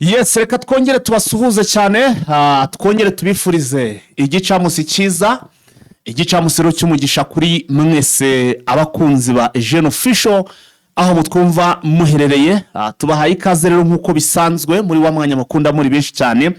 Yes, reka twongere tubasuhuze cyane, twongere tubifurize igicamusi cyiza, igicamusiro cy'umugisha kuri mwese abakunzi ba Jeune Official, aho mutwumva muherereye. Tubahaye ikaze rero nk'uko bisanzwe muri wa mwanya mukunda muri benshi cyane,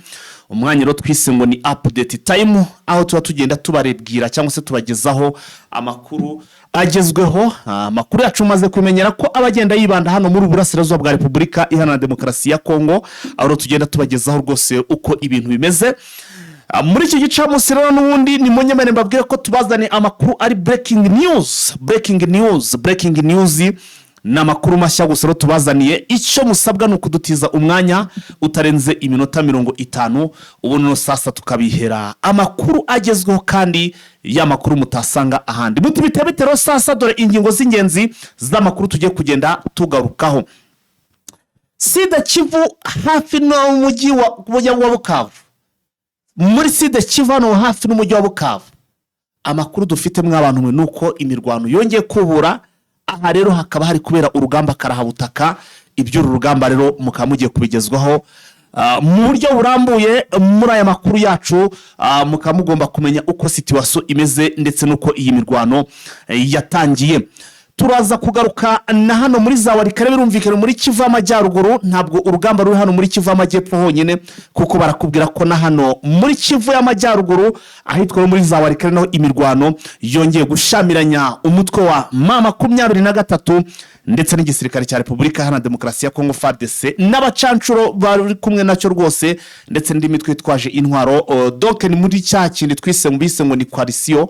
umwanya rero twise ngo ni update time, aho tuba tugenda tubarebwira cyangwa se tubagezaho amakuru agezweho. Amakuru yacu maze kumenyera ko abagenda yibanda hano muri Burasirazuba bwa Repubulika Iharanira Demokarasi ya Kongo, aho tugenda tubagezaho rwose uko ibintu bimeze. Muri iki gicamunsi rero n'ubundi ni munyemere mbabwire ko tubazane amakuru ari breaking news n'amakuru mashya gusa rero tubazaniye. Icyo musabwa ni ukudutiza umwanya utarenze iminota 50, ubuno sasa tukabihera amakuru agezweho kandi y'amakuru mutasanga ahandi. Mutibitebetero sasa dore ingingo z'ingenzi z'amakuru tugiye kugenda tugarukaho. Sida Kivu hafi no mujyi wa Bukavu. Muri Sida Kivu no hafi n'umujyi wa Bukavu, amakuru dufite mw'abantu mwe nuko imirwano yongeye kubura. Aha rero hakaba hari kubera urugamba karahabutaka. Ibyo urugamba rero mukamugiye kubigezwaho mu buryo burambuye muri aya makuru yacu. Mukamugomba kumenya uko situation imeze ndetse nuko iyi mirwano yatangiye. Turaza kugaruka na hano muri za Warikare, birumvikana muri Kivu y'Amajyaruguru ntabwo urugamba ruri hano muri Kivu y'Amajyepfo honyine, kuko barakubwira ko na hano muri Kivu y'Amajyaruguru ahitwa muri za Warikare naho imirwano yongeye gushamiranya umutwe wa M23 ndetse n'igisirikare cya Repubulika Iharanira Demokarasi ya Kongo FARDC n'abacancuro bari kumwe nacyo rwose, ndetse n'indi mitwe itwaje intwaro. Donc ni muri cya kindi twise ngo ni coalition.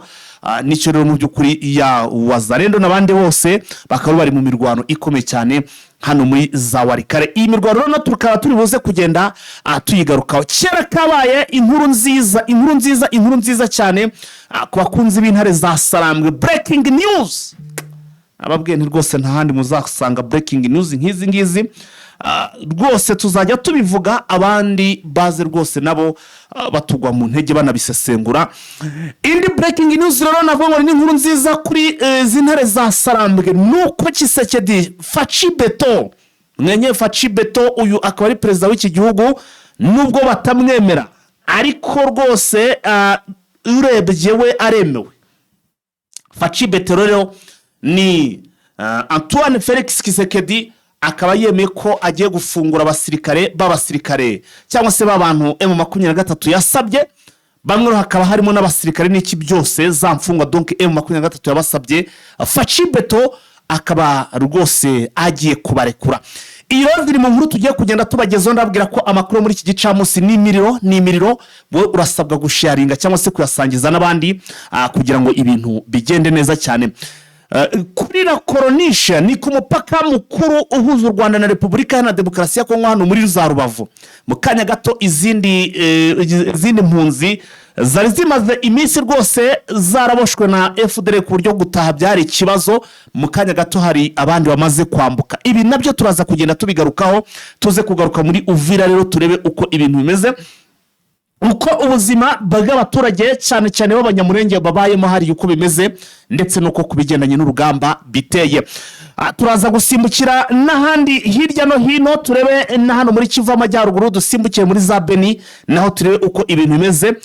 Nicyo rero mu by'ukuri ya Wazalendo n'abandi bose bakaba bari mu mirwano ikomeye cyane hano muri za Warikare. Iyi mirwano rero tukaba turi buze kugenda tuyigarukaho. Kera kabaye inkuru nziza cyane ku bakunzi b'intare za Sarambwe. Breaking news, ababwiye nti rwose nta handi muzasanga breaking news nk'izi ngizi. Rwose tuzajya tubivuga, abandi baze rwose nabo batugwa mu ntege banabisesengura. Indi breaking news rero navuga ngo ni inkuru nziza kuri z'intare za Sarambwe, nuko Tshisekedi Faci Beto uyu akaba ari perezida w'iki gihugu, nubwo batamwemera ariko rwose urebye we aremewe. Faci Beto rero ni Antoine Felix Tshisekedi akaba yemeye ko agiye gufungura abasirikare cyangwa se b'abantu M23 yasabye. Bamwe hakaba harimo n'abasirikare n'iki byose za mfungwa, donc M23 yabasabye. Faci Beto akaba rwose agiye kubarekura. Iyo ziri mu nkuru tugiye kugenda tubagezaho. Ndabwira ko amakuru muri iki gicamunsi ni imiriro, wowe urasabwa gusharinga cyangwa se kuyasangiza n'abandi kugira ngo ibintu bigende neza cyane. Kuri la Koronisha ni ku mupaka mukuru uhuza u Rwanda na Repubulika Iharanira Demokarasi ya Kongo hano muri za Rubavu. Mu kanya gato izindi mpunzi zari zimaze iminsi rwose zaraboshwe na FDL ku buryo gutaha byari ikibazo. Mu kanya gato hari abandi bamaze kwambuka. Ibi nabyo turaza kugenda tubigarukaho. Tuze kugaruka muri Uvira rero turebe uko ibintu bimeze, uko ubuzima bw'abaturage cyane cyane b'abanyamurenge babayemo hari uko bimeze, ndetse nuko kubigendanye n'urugamba biteye. Turaza gusimbukira n'ahandi hirya no hino, turebe na hano muri Kivu y'Amajyaruguru, dusimbukiye muri za Beni naho turebe uko ibintu bimeze.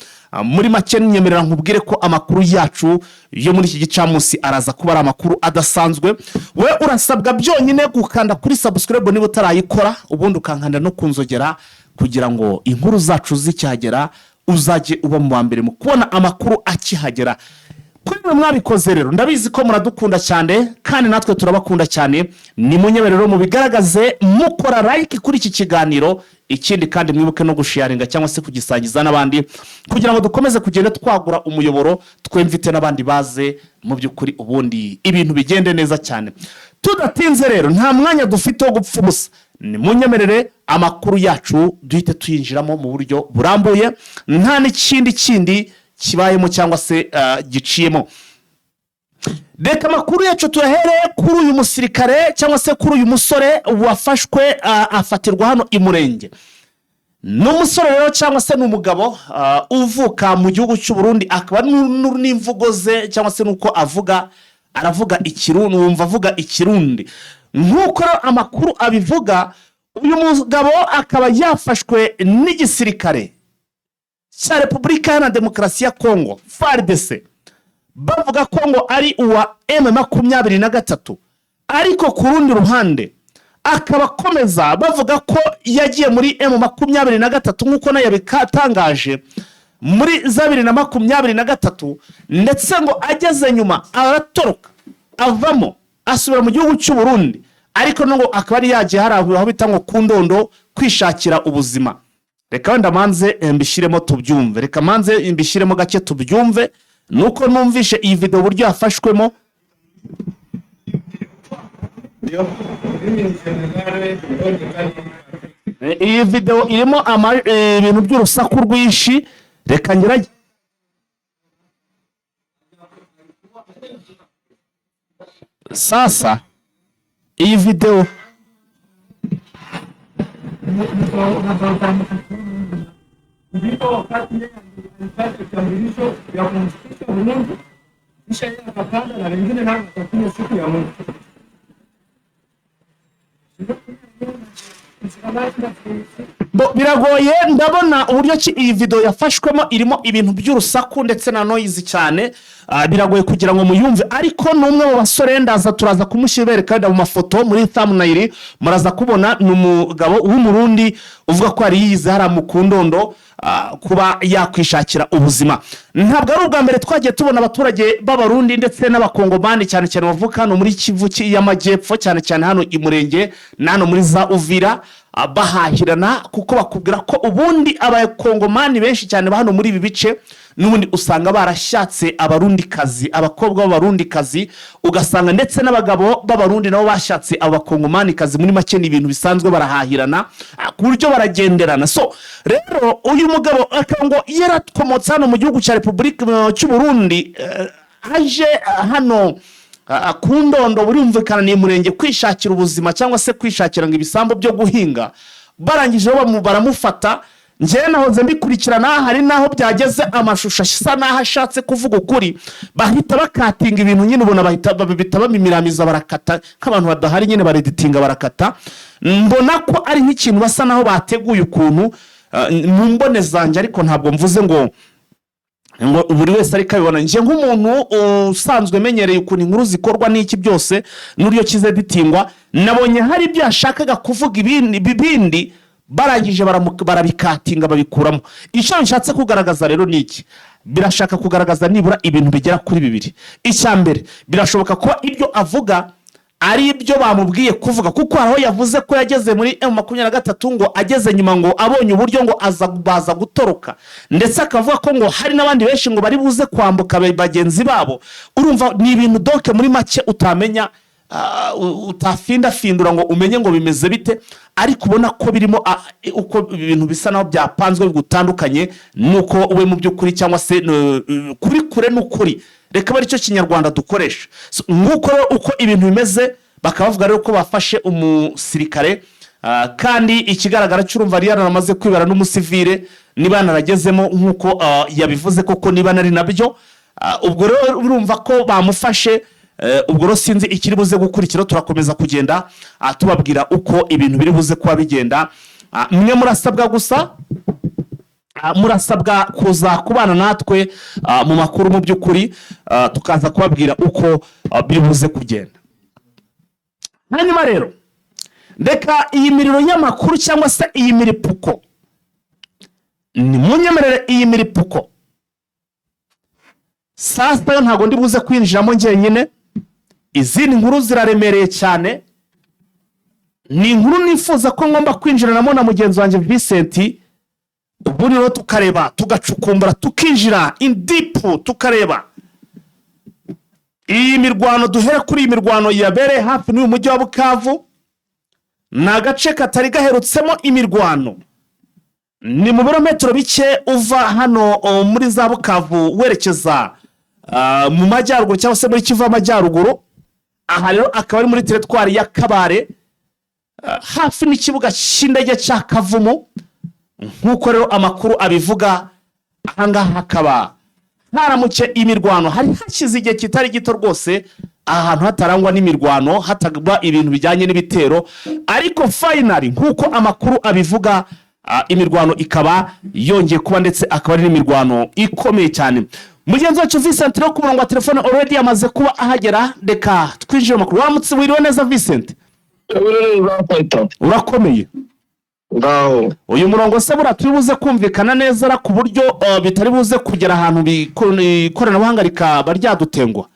Muri make nyemerera nkubwire ko amakuru yacu yo muri iki gicamunsi araza kuba ari amakuru adasanzwe. We urasabwa byonyine gukanda kuri subscribe niba utarayikora, ubundi ukankanda no kunzogera kugira ngo inkuru zacu zicyagera uzaje uba mu mbere mu kubona amakuru akihagera. Kuri mwabikoze rero ndabizi ko muradukunda cyane kandi natwe turabakunda cyane. Ni munyeberero mu bigaragaze mukora like kuri iki kiganiro, ikindi kandi mwibuke no gusharinga cyangwa se kugisangiza n'abandi kugira ngo dukomeze kugenda twagura umuyoboro, twemvite n'abandi baze mu by'ukuri ubundi ibintu bigende neza cyane. Tudatinze rero nta mwanya dufite wo gupfa ubusa, ni munyemerere amakuru yacu duhite tuyinjiramo mu buryo burambuye, nta n'ikindi kibayemo cyangwa se giciyemo. Reka amakuru yacu tuyahereye kuri uyu musirikare cyangwa se kuri uyu musore wafashwe afatirwa hano i Murenge. N'umusore rero cyangwa se n'umugabo uvuka mu gihugu cy'u Burundi, akaba n'imvugo ze cyangwa se nuko aravuga ikirundi, wumva avuga ikirundi. Nk'uko amakuru abivuga, uyu mugabo akaba yafashwe n'igisirikare cya Repubulika Iharanira Demokarasi ya Kongo FARDC, bavuga ko ngo ari uwa M23, ariko ku rundi ruhande akaba akomeza bavuga ko yagiye muri M23 nk'uko nayo bikatangaje muri 2023, ndetse ngo ageze nyuma aratoroka avamo asubira mu gihugu cy'u Burundi, ariko ngo akaba ari yagiye haraho bita ngo ku Ndondo kwishakira ubuzima. Reka wenda manze mbishiremo tubyumve, reka manze mbishiremo gake tubyumve, nuko numvishe iyi video buryo yafashwemo. Iyi video irimo ibintu by'urusaku rwinshi, reka ngerage. Sasa iyi video biragoye, ndabona uburyo iyi video yafashwemo irimo ibintu by'urusaku ndetse na noise cyane, biragoye kugira ngo muyumve, ariko numwe mu basore ndaza turaza kumushyira kandi mu mafoto muri thumbnail muraza kubona n'umugabo w'umurundi uvuga ko ari yize hara mu Kundondo kuba yakwishakira ubuzima. Ntabwo ari ubwa mbere twagiye tubona abaturage b'abarundi ndetse n'abakongomani cyane cyane bavuka hano muri Kivu y'Amajyepfo, cyane cyane hano i Murenge na hano muri za Uvira, bahahirana kuko bakubwira ko ubundi abakongomani benshi cyane hano muri ibi bice n'ubundi usanga barashatse abarundikazi, abakobwa b'abarundikazi, ugasanga ndetse n'abagabo b'abarundi nabo bashatse abakongomani kazi. Muri make ni ibintu bisanzwe, barahahirana ku buryo baragenderana. So rero uyu mugabo akango yaratkomotse hano mu gihugu cya Repubulika cy'u Burundi, aje hano ku Ndondo burumvikana ni Murenge kwishakira ubuzima cyangwa se kwishakira ngo ibisambo byo guhinga. Barangije baramufata, njye nahoze mbikurikirana, hari naho byageze amashusho asa naho ashatse kuvuga ukuri, bahita bakatinga ibintu nyine, ubona bahita bamimiramiza, barakata nk'abantu badahari nyine, bareditinga barakata. Mbona ko ari nk'ikintu basa naho bateguye ukuntu mu mbone zanjye, ariko ntabwo mvuze ngo buri wese ariko abibona. Nje nk'umuntu usanzwe menyereye ukuntu inkuru zikorwa n'iki byose n'uryo kize ditingwa, nabonye hari ibyo yashakaga kuvuga ibindi barangije barabikatinga babikuramo. Icyo nshatse kugaragaza rero niki, birashaka kugaragaza nibura ibintu bigera kuri bibiri. Icyambere, birashoboka ko ibyo avuga ari ibyo bamubwiye kuvuga, kuko aho yavuze ko yageze muri M23 ngo ageze nyuma ngo abonye uburyo ngo baza gutoroka, ndetse akavuga ko ngo hari n'abandi benshi ngo bari buze kwambuka bagenzi babo. Urumva ni ibintu doke muri make utamenya, utafindafindura ngo umenye ngo bimeze bite, ariko ubona ko birimo uko ibintu bisa naho byapanzwe gutandukanye nuko we mu by'ukuri, cyangwa se kuri kure n'ukuri. Reka bari cyo kinyarwanda dukoresha. Nguko uko ibintu bimeze, bakavuga rero ko bafashe umusirikare, kandi ikigaragara cy'urumva ari yaramaze kwibara n'umusivile, niba naragezemo nkuko yabivuze koko, niba nari nabyo, ubwo rero urumva ko bamufashe. Ubwo rero sinzi ikiri buze gukurikira, turakomeza kugenda tubabwira uko ibintu biri buze kuba bigenda. Mwe murasabwa gusa, murasabwa kuza kubana natwe mu makuru mu by'ukuri, tukaza kubabwira uko biri buze kugenda. Hanyuma rero reka iyi miriro y'amakuru cyangwa se iyi miripuko, ni munyemerere iyi miripuko sasa yo ntago ndi buze kwinjiramo njyenyine. Izindi nkuru ziraremereye cyane, ni inkuru nifuza ko ngomba kwinjiranamo na mugenzi wanjye Vincent. Ubu rero tukareba, tugacukumbura, tukinjira in deep, tukareba iyi mirwano. Duhere kuri iyi mirwano yabereye hafi n'uyu mujyi wa Bukavu, ni agace katari gaherutsemo imirwano. Ni mu birometero bike uva hano muri za Bukavu werekeza mu majyaruguru cyangwa se muri Kivu y'Amajyaruguru. Aha rero akaba ari muri teritwari ya Kabare, hafi n'ikibuga cy'indege cya Kavumu, nk'uko rero amakuru abivuga. Ahangaha hakaba haramuke imirwano, hari hashize igihe kitari gito rwose ahantu hatarangwa n'imirwano, hatagwa ibintu bijyanye n'ibitero, ariko finally nk'uko amakuru abivuga, imirwano ikaba yongeye kuba, ndetse akaba ari n'imirwano ikomeye cyane. Mugenzi wacu Vincent no ku murongo wa telefone already yamaze kuba ahagera, reka twinjire mu makuru. Waramutse, wiriwe neza Vincent? Urakomeye? Ngaho uyu murongo se bura turibuze kumvikana neza ku buryo bitari buze kugera ahantu ikoranabuhanga rikaba ryadutengwa?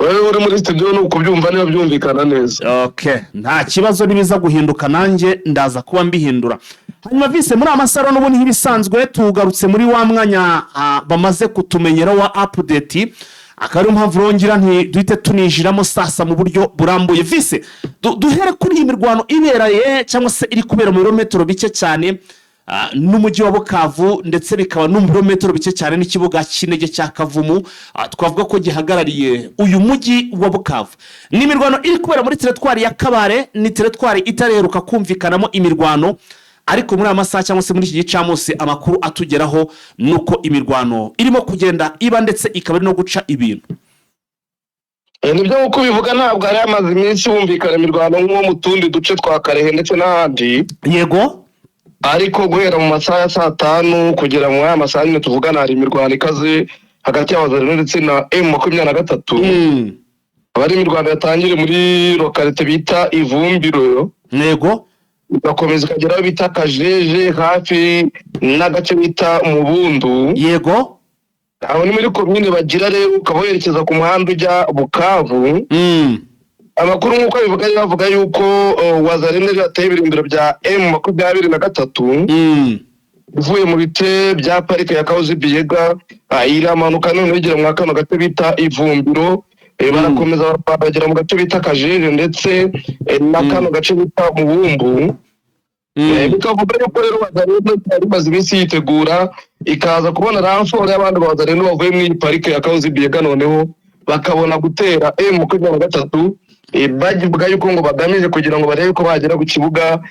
wewe uri muri studio no kubyumva niba byumvikana neza. Okay, nta kibazo, nibiza guhinduka nanjye ndaza kuba mbihindura. Hanyuma Vise, muri amasaro n'ubundi nk'ibisanzwe tugarutse muri wa mwanya bamaze kutumenyera wa update, akari mpamvu rongera duhite tunijiramo sasa mu buryo burambuye. Vise, duhere kuri iyi mirwano iberaye cyangwa se iri kubera mu birometero bike cyane n'umujyi wa Bukavu, ndetse bikaba no mu birometero bike cyane n'ikibuga cy'indege cya Kavumu, twavuga ko gihagarariye uyu mujyi wa Bukavu. Ni imirwano iri kubera muri teritwari ya Kabare, ni teritwari itareruka kumvikanamo imirwano, ariko muri amasaha cyangwa se muri iki gicamunsi amakuru atugeraho nuko imirwano irimo kugenda iba, ndetse ikaba no guca ibintu. Nibyo uko bivuga, ntabwo ari amazi iminsi bumvikana imirwano nko mu tundi duce twa Karehe ndetse n'ahandi. Yego, ariko guhera mu masaha ya saa 5 kugera mu aya masaha nyine tuvugana, hari imirwano ikaze hagati y'abazarendo ndetse na M23. abari imirwano yatangire muri lokalite bita Ivumbiro. Yego, bakomeza kagera bita Kajeje hafi n'agace bita Mubundu. Yego, aho ni muri komine Bagira, rero ukaboherekeza ku muhanda ujya Bukavu. Amakuru nk'uko bivuga bavuga yuko wazarende yateye ibirindiro bya M23 uvuye mu bite bya parike ya Kahuzi Biega, iramanuka none bigera mu kano gace bita Ivumbiro, barakomeza bagera mu gace bita Kajeje ndetse n'akano gace bita Mubumbu. Bikavuga yuko rero wazarende bari maze iminsi yitegura, ikaza kubona ranfort y'abandi wazarende bavuye mu parike ya Kahuzi Biega, noneho bakabona gutera M23 bagivuga yuko ngo bagamije kugira ngo barebe ko bagera ku kibuga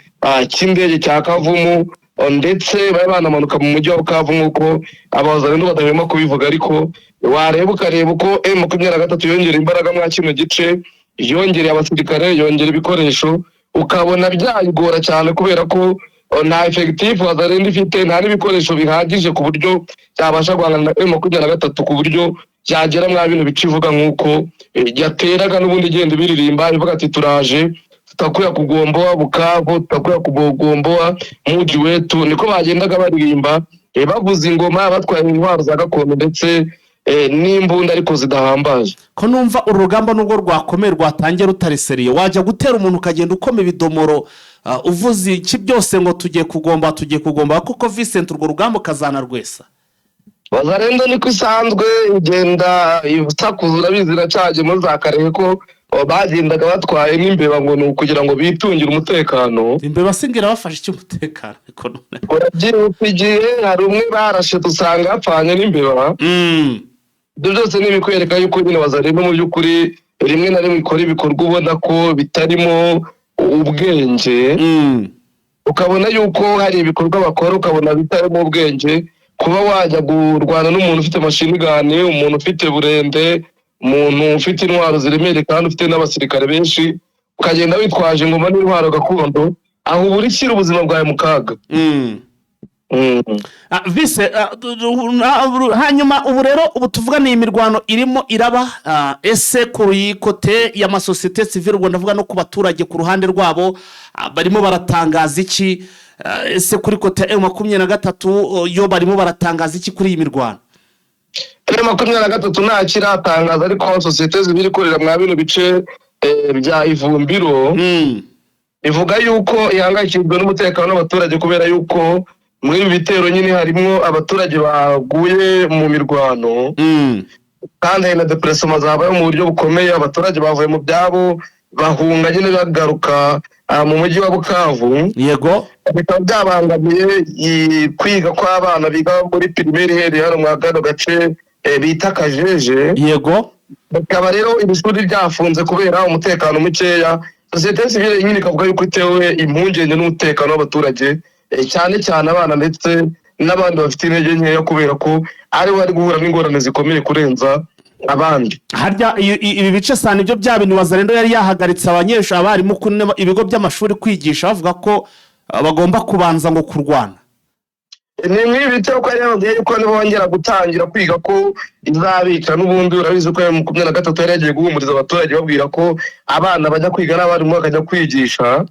cy'indege cya Kavumu, ndetse bari banamanuka mu mujyi wa Bukavu nk'uko abazarendo badahwema kubivuga. Ariko wareba ukareba uko M23 yongera imbaraga mwa kino gice, yongereye abasirikare, yongera ibikoresho, ukabona byayigora cyane kubera ko nta effective wazarendo ifite, nta n'ibikoresho bihagije ku buryo cyabasha guhangana na M23 ku buryo byagera mwa bino bikivuga nk'uko yateraga n'ubundi igenda biririmba ivuga ati turaje, tutakuya kugomboa Bukavu, tutakuya kugomboa muji wetu. Niko bagendaga baririmba bavuza ingoma, batwaye intwaro za gakondo ndetse n'imbunda ariko zidahambaje. Ko numva urugamba nubwo rwakomeye rwatangiye rutareseriye, wajya gutera umuntu ukagenda ukome bidomoro uvuze iki byose ngo tugiye kugomba, kuko Vincent urwo rugamba kazana rwesa. Wazarendo niko isanzwe igenda itakuzura bizira cyaje muri za Karehe ko bagendaga batwaye n'imbeba ngo ni kugira ngo bitungire umutekano. Imbeba singira bafashe cy'umutekano ariko none urabyigiye, hari umwe barashe dusanga yapfanye n'imbeba. Ibyo byose ni bikwereka yuko nyine wazarendo mu by'ukuri rimwe na rimwe ikora ibikorwa ubona ko bitarimo ubwenge, ukabona yuko hari ibikorwa bakora ukabona bitarimo ubwenge. Kuba wajya kurwana n'umuntu ufite machine gun, umuntu ufite burende, umuntu ufite intwaro ziremereye kandi ufite n'abasirikare benshi, ukagenda witwaje ingoma n'intwaro gakondo, aho burikira ubuzima bwawe mu kaga. Vise, hanyuma ubu rero ubu tuvuga ni imirwano irimo iraba, ese kuri kote y'amasosiyete civile, ubwo ndavuga no ku baturage ku ruhande rwabo barimo baratangaza iki? Ese kuri kote M23 yo barimo baratangaza iki kuri iyi mirwano? M23 nta kiratangaza, ariko sosiyete zibiri ikorera mwa bino bice bya Ivumbiro ivuga yuko ihangayikishijwe n'umutekano w'abaturage, kubera yuko muri ibi bitero nyine harimo abaturage baguye mu mirwano, kandi na depression zabaye mu buryo bukomeye. Abaturage bavuye mu byabo bahunga nyine bagaruka mu mujyi wa Bukavu. Yego, bikaba byabangamiye kwiga kw'abana biga muri primaire here hano mu gano gace bita Kajeje. Yego, bikaba rero ibishuri byafunze kubera umutekano mukeya. Sosiyete civile nyine ikavuga yuko itewe impungenge n'umutekano w'abaturage, cyane cyane abana ndetse n'abandi bafite intege nkeya, kubera ko ari bari guhura n'ingorane zikomeye kurenza abandi. harya ibi bice sana ibyo bya bintu Wazalendo yari yahagaritse abanyeshuri abarimu ku ibigo by'amashuri kwigisha bavuga ko bagomba kubanza ngo kurwana. Ni nk'ibi cyo ko yababwiye yuko nibongera gutangira kwiga ko izabica n'ubundi urabizi ko mu 2023 yari yagiye guhumuriza abaturage babwira ko abana bajya kwiga n'abarimu bakajya kwigisha.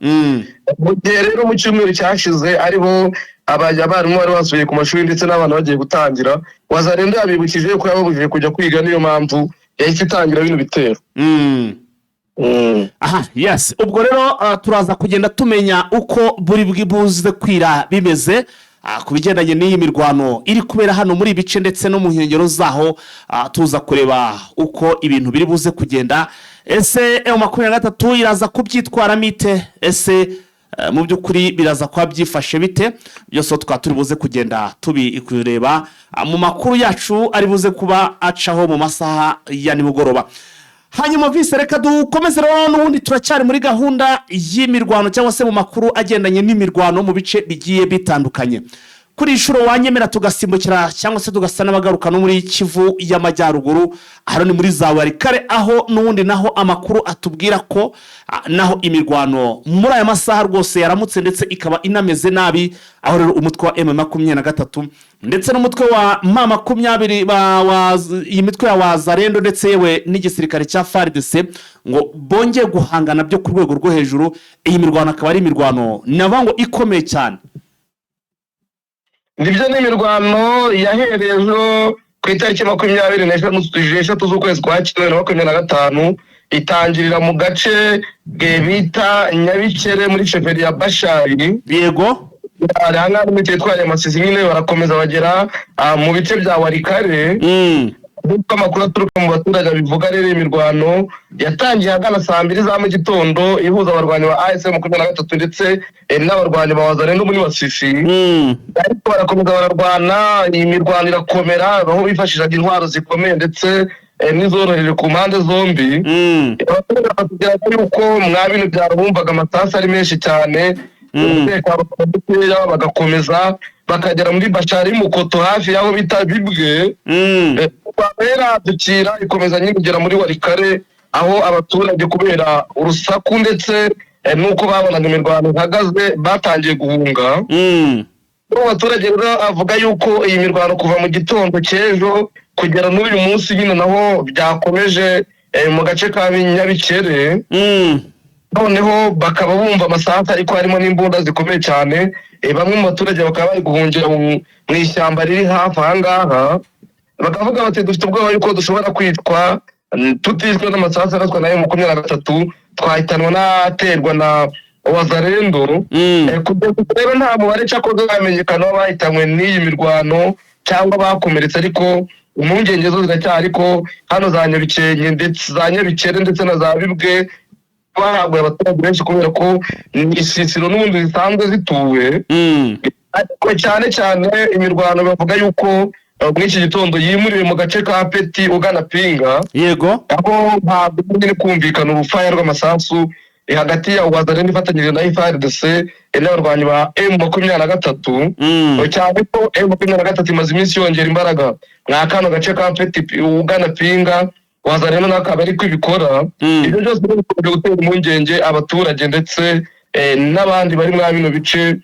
Mu gihe rero mu cyumweru cyashize ariho abarimu bari basubiye ku mashuri ndetse n'abana bagiye gutangira, Wazalendo yabibukije ko yababujije kujya kwiga, niyo mpamvu yahise itangira bino bitero. Aha, yes, ubwo rero turaza kugenda tumenya uko buri buze kwira bimeze ku bigendanye n'iyi mirwano iri kubera hano muri ibice ndetse no mu nkengero zaho. Tuza kureba uko ibintu biri buze kugenda. Ese M23 iraza kubyitwara mite? Ese mu by'ukuri biraza kwa byifashe bite? Byose tukaba turi buze kugenda tubikureba mu makuru yacu ari buze kuba acaho mu masaha ya nimugoroba. Hanyuma vise reka dukomeze rero n'ubundi turacyari muri gahunda y'imirwano cyangwa se mu makuru agendanye n'imirwano mu bice bigiye bitandukanye. Kuri ishuro wanyemera tugasimbukira cyangwa se tugasa n'abagaruka no muri Kivu y'Amajyaruguru, hano ni muri za Warikare, aho n'ubundi naho amakuru atubwira ko naho imirwano muri aya masaha rwose yaramutse ndetse ikaba inameze nabi, aho rero umutwe wa M23 ndetse n'umutwe wa M20 iyi mitwe ya Wazalendo ndetse yewe n'igisirikare cya FARDC ngo bongeye guhangana byo ku rwego rwo hejuru. Iyi mirwano akaba ari imirwano nabango ikomeye cyane. Nibyo n'imirwano yahereye ejo ku itariki 26 z'ukwezi kwa 2025 itangirira mu gace bita Nyabikere muri sheferi ya Bashari. Yego, aranga n'imite twari Masisi nyine barakomeza bagera mu bice bya Warikare. Nuko amakuru aturuka mu baturage bivuga rero imirwano yatangiye hagana saa 2 za mu gitondo ihuza abarwanyi ba ASM 23 ndetse n'abarwanyi ba Wazalendo muri Masisi. Ariko barakomeza bararwana, iyi mirwano irakomera, aho bifashishaga intwaro zikomeye ndetse n'izoroheje ku mpande zombi. Abaturage batubwira yuko mwabintu byarumvaga amasasu ari menshi cyane, bagakomeza bakagera muri Bashari Mukoto hafi yaho bita Bibwe. Babera dukira ikomeza nyigera muri Warikare, aho abaturage kubera urusaku ndetse nuko babonaga imirwano ihagaze batangiye guhunga. Abaturage rero avuga yuko iyi mirwano kuva mu gitondo cy'ejo kugera n'uyu munsi nyine naho byakomeje mu gace ka Nyabikere. Noneho bakaba bumva amasaha ariko harimo n'imbunda zikomeye cyane. Bamwe mu baturage bakaba bari guhungira mu ishyamba riri hafi aha ngaha, bakavuga bati dufite ubwoba yuko dushobora kwitwa tutishwe n'amasasu araswa na M23 twahitanwa n'aterwa na Wazalendo. Rero nta mubare cyakoze bamenyekana bahitanywe n'iyi mirwano cyangwa bakomeretse, ariko impungenge zo ziracyari ko hano za Nyabikere ndetse na za Bibwe bahabwa abaturage benshi kubera ko isisiro n'ubundi zisanzwe zituwe. Ariko cyane imirwano bavuga yuko muri iki gitondo yimuriwe mu gace ka Peti ugana Pinga. Yego, aho ntabwo nyine kumvikana urufaya rw'amasasu hagati ya Wazalendo ifatanyije na FARDC n'abarwanyi ba M23. Cyane ko M23 imaze iminsi yongera imbaraga mwa kano gace ka Peti ugana Pinga, Wazalendo nakaba ari kwibikora. Ibyo byose bikomeje gutera impungenge abaturage ndetse n'abandi bari mwa bino bice,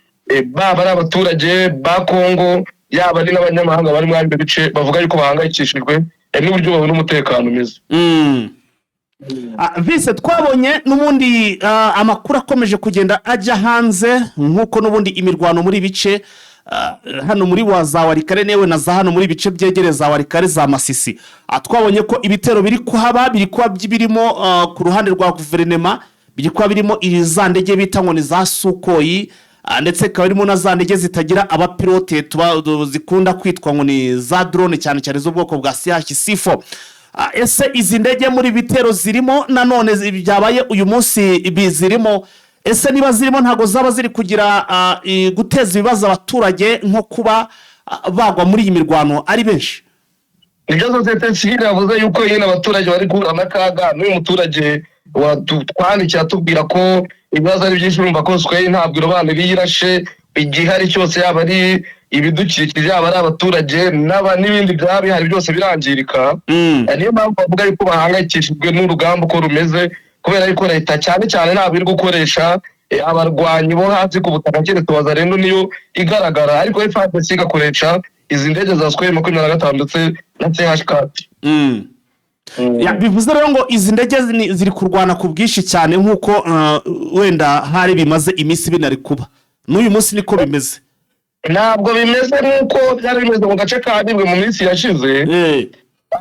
baba ari abaturage ba Kongo yaba ari n'abanyamahanga bari mwa bino bice, bavuga yuko bahangayikishijwe n'uburyo babona umutekano umeze. Vise twabonye n'ubundi amakuru akomeje kugenda ajya hanze nk'uko n'ubundi imirwano muri bice hano muri za Warikare newe na za hano muri bice byegereza Warikare za Masisi. Twabonye ko ibitero biri kuhaba birimo ku ruhande rwa guverinema, birimo za ndege bita ngo ni za Sukoyi, ndetse ikaba irimo na za ndege zitagira abapilote zikunda kwitwa ngo ni za drone cyane cyane z'ubwoko bwa CH-C4. Ese izi ndege muri bitero zirimo nanone byabaye uyu munsi bizirimo? Ese niba zirimo ntago zaba ziri kugira guteza ibibazo abaturage nko kuba bagwa muri iyi mirwano ari benshi? Nibyo sosiyete sivile yavuze yuko yene abaturage bari guhura n'akaga. N'uyu muturage twandikiye atubwira ko ibibazo ari byinshi, urumva ko Swahili ntabwo irobanura yirashe igihari cyose, yaba ari ibidukikije aba ari abaturage n'ibindi byaba bihari byose birangirika. Niyo mpamvu bavuga yuko bahangayikishijwe n'urugamba uko rumeze, kubera yuko leta cyane cyane ntabwo iri gukoresha abarwanyi bo hasi ku butaka, keretse Wazalendo niyo igaragara, ariko FARDC igakoresha izi ndege za Sukhoi 25 ndetse na CH4. Bivuze rero ngo izi ndege ziri kurwana ku bwinshi cyane nk'uko wenda hari bimaze iminsi binari kuba, n'uyu munsi niko bimeze. Ntabwo bimeze nk'uko byari bimeze mu gace ka Nibwe mu minsi yashize,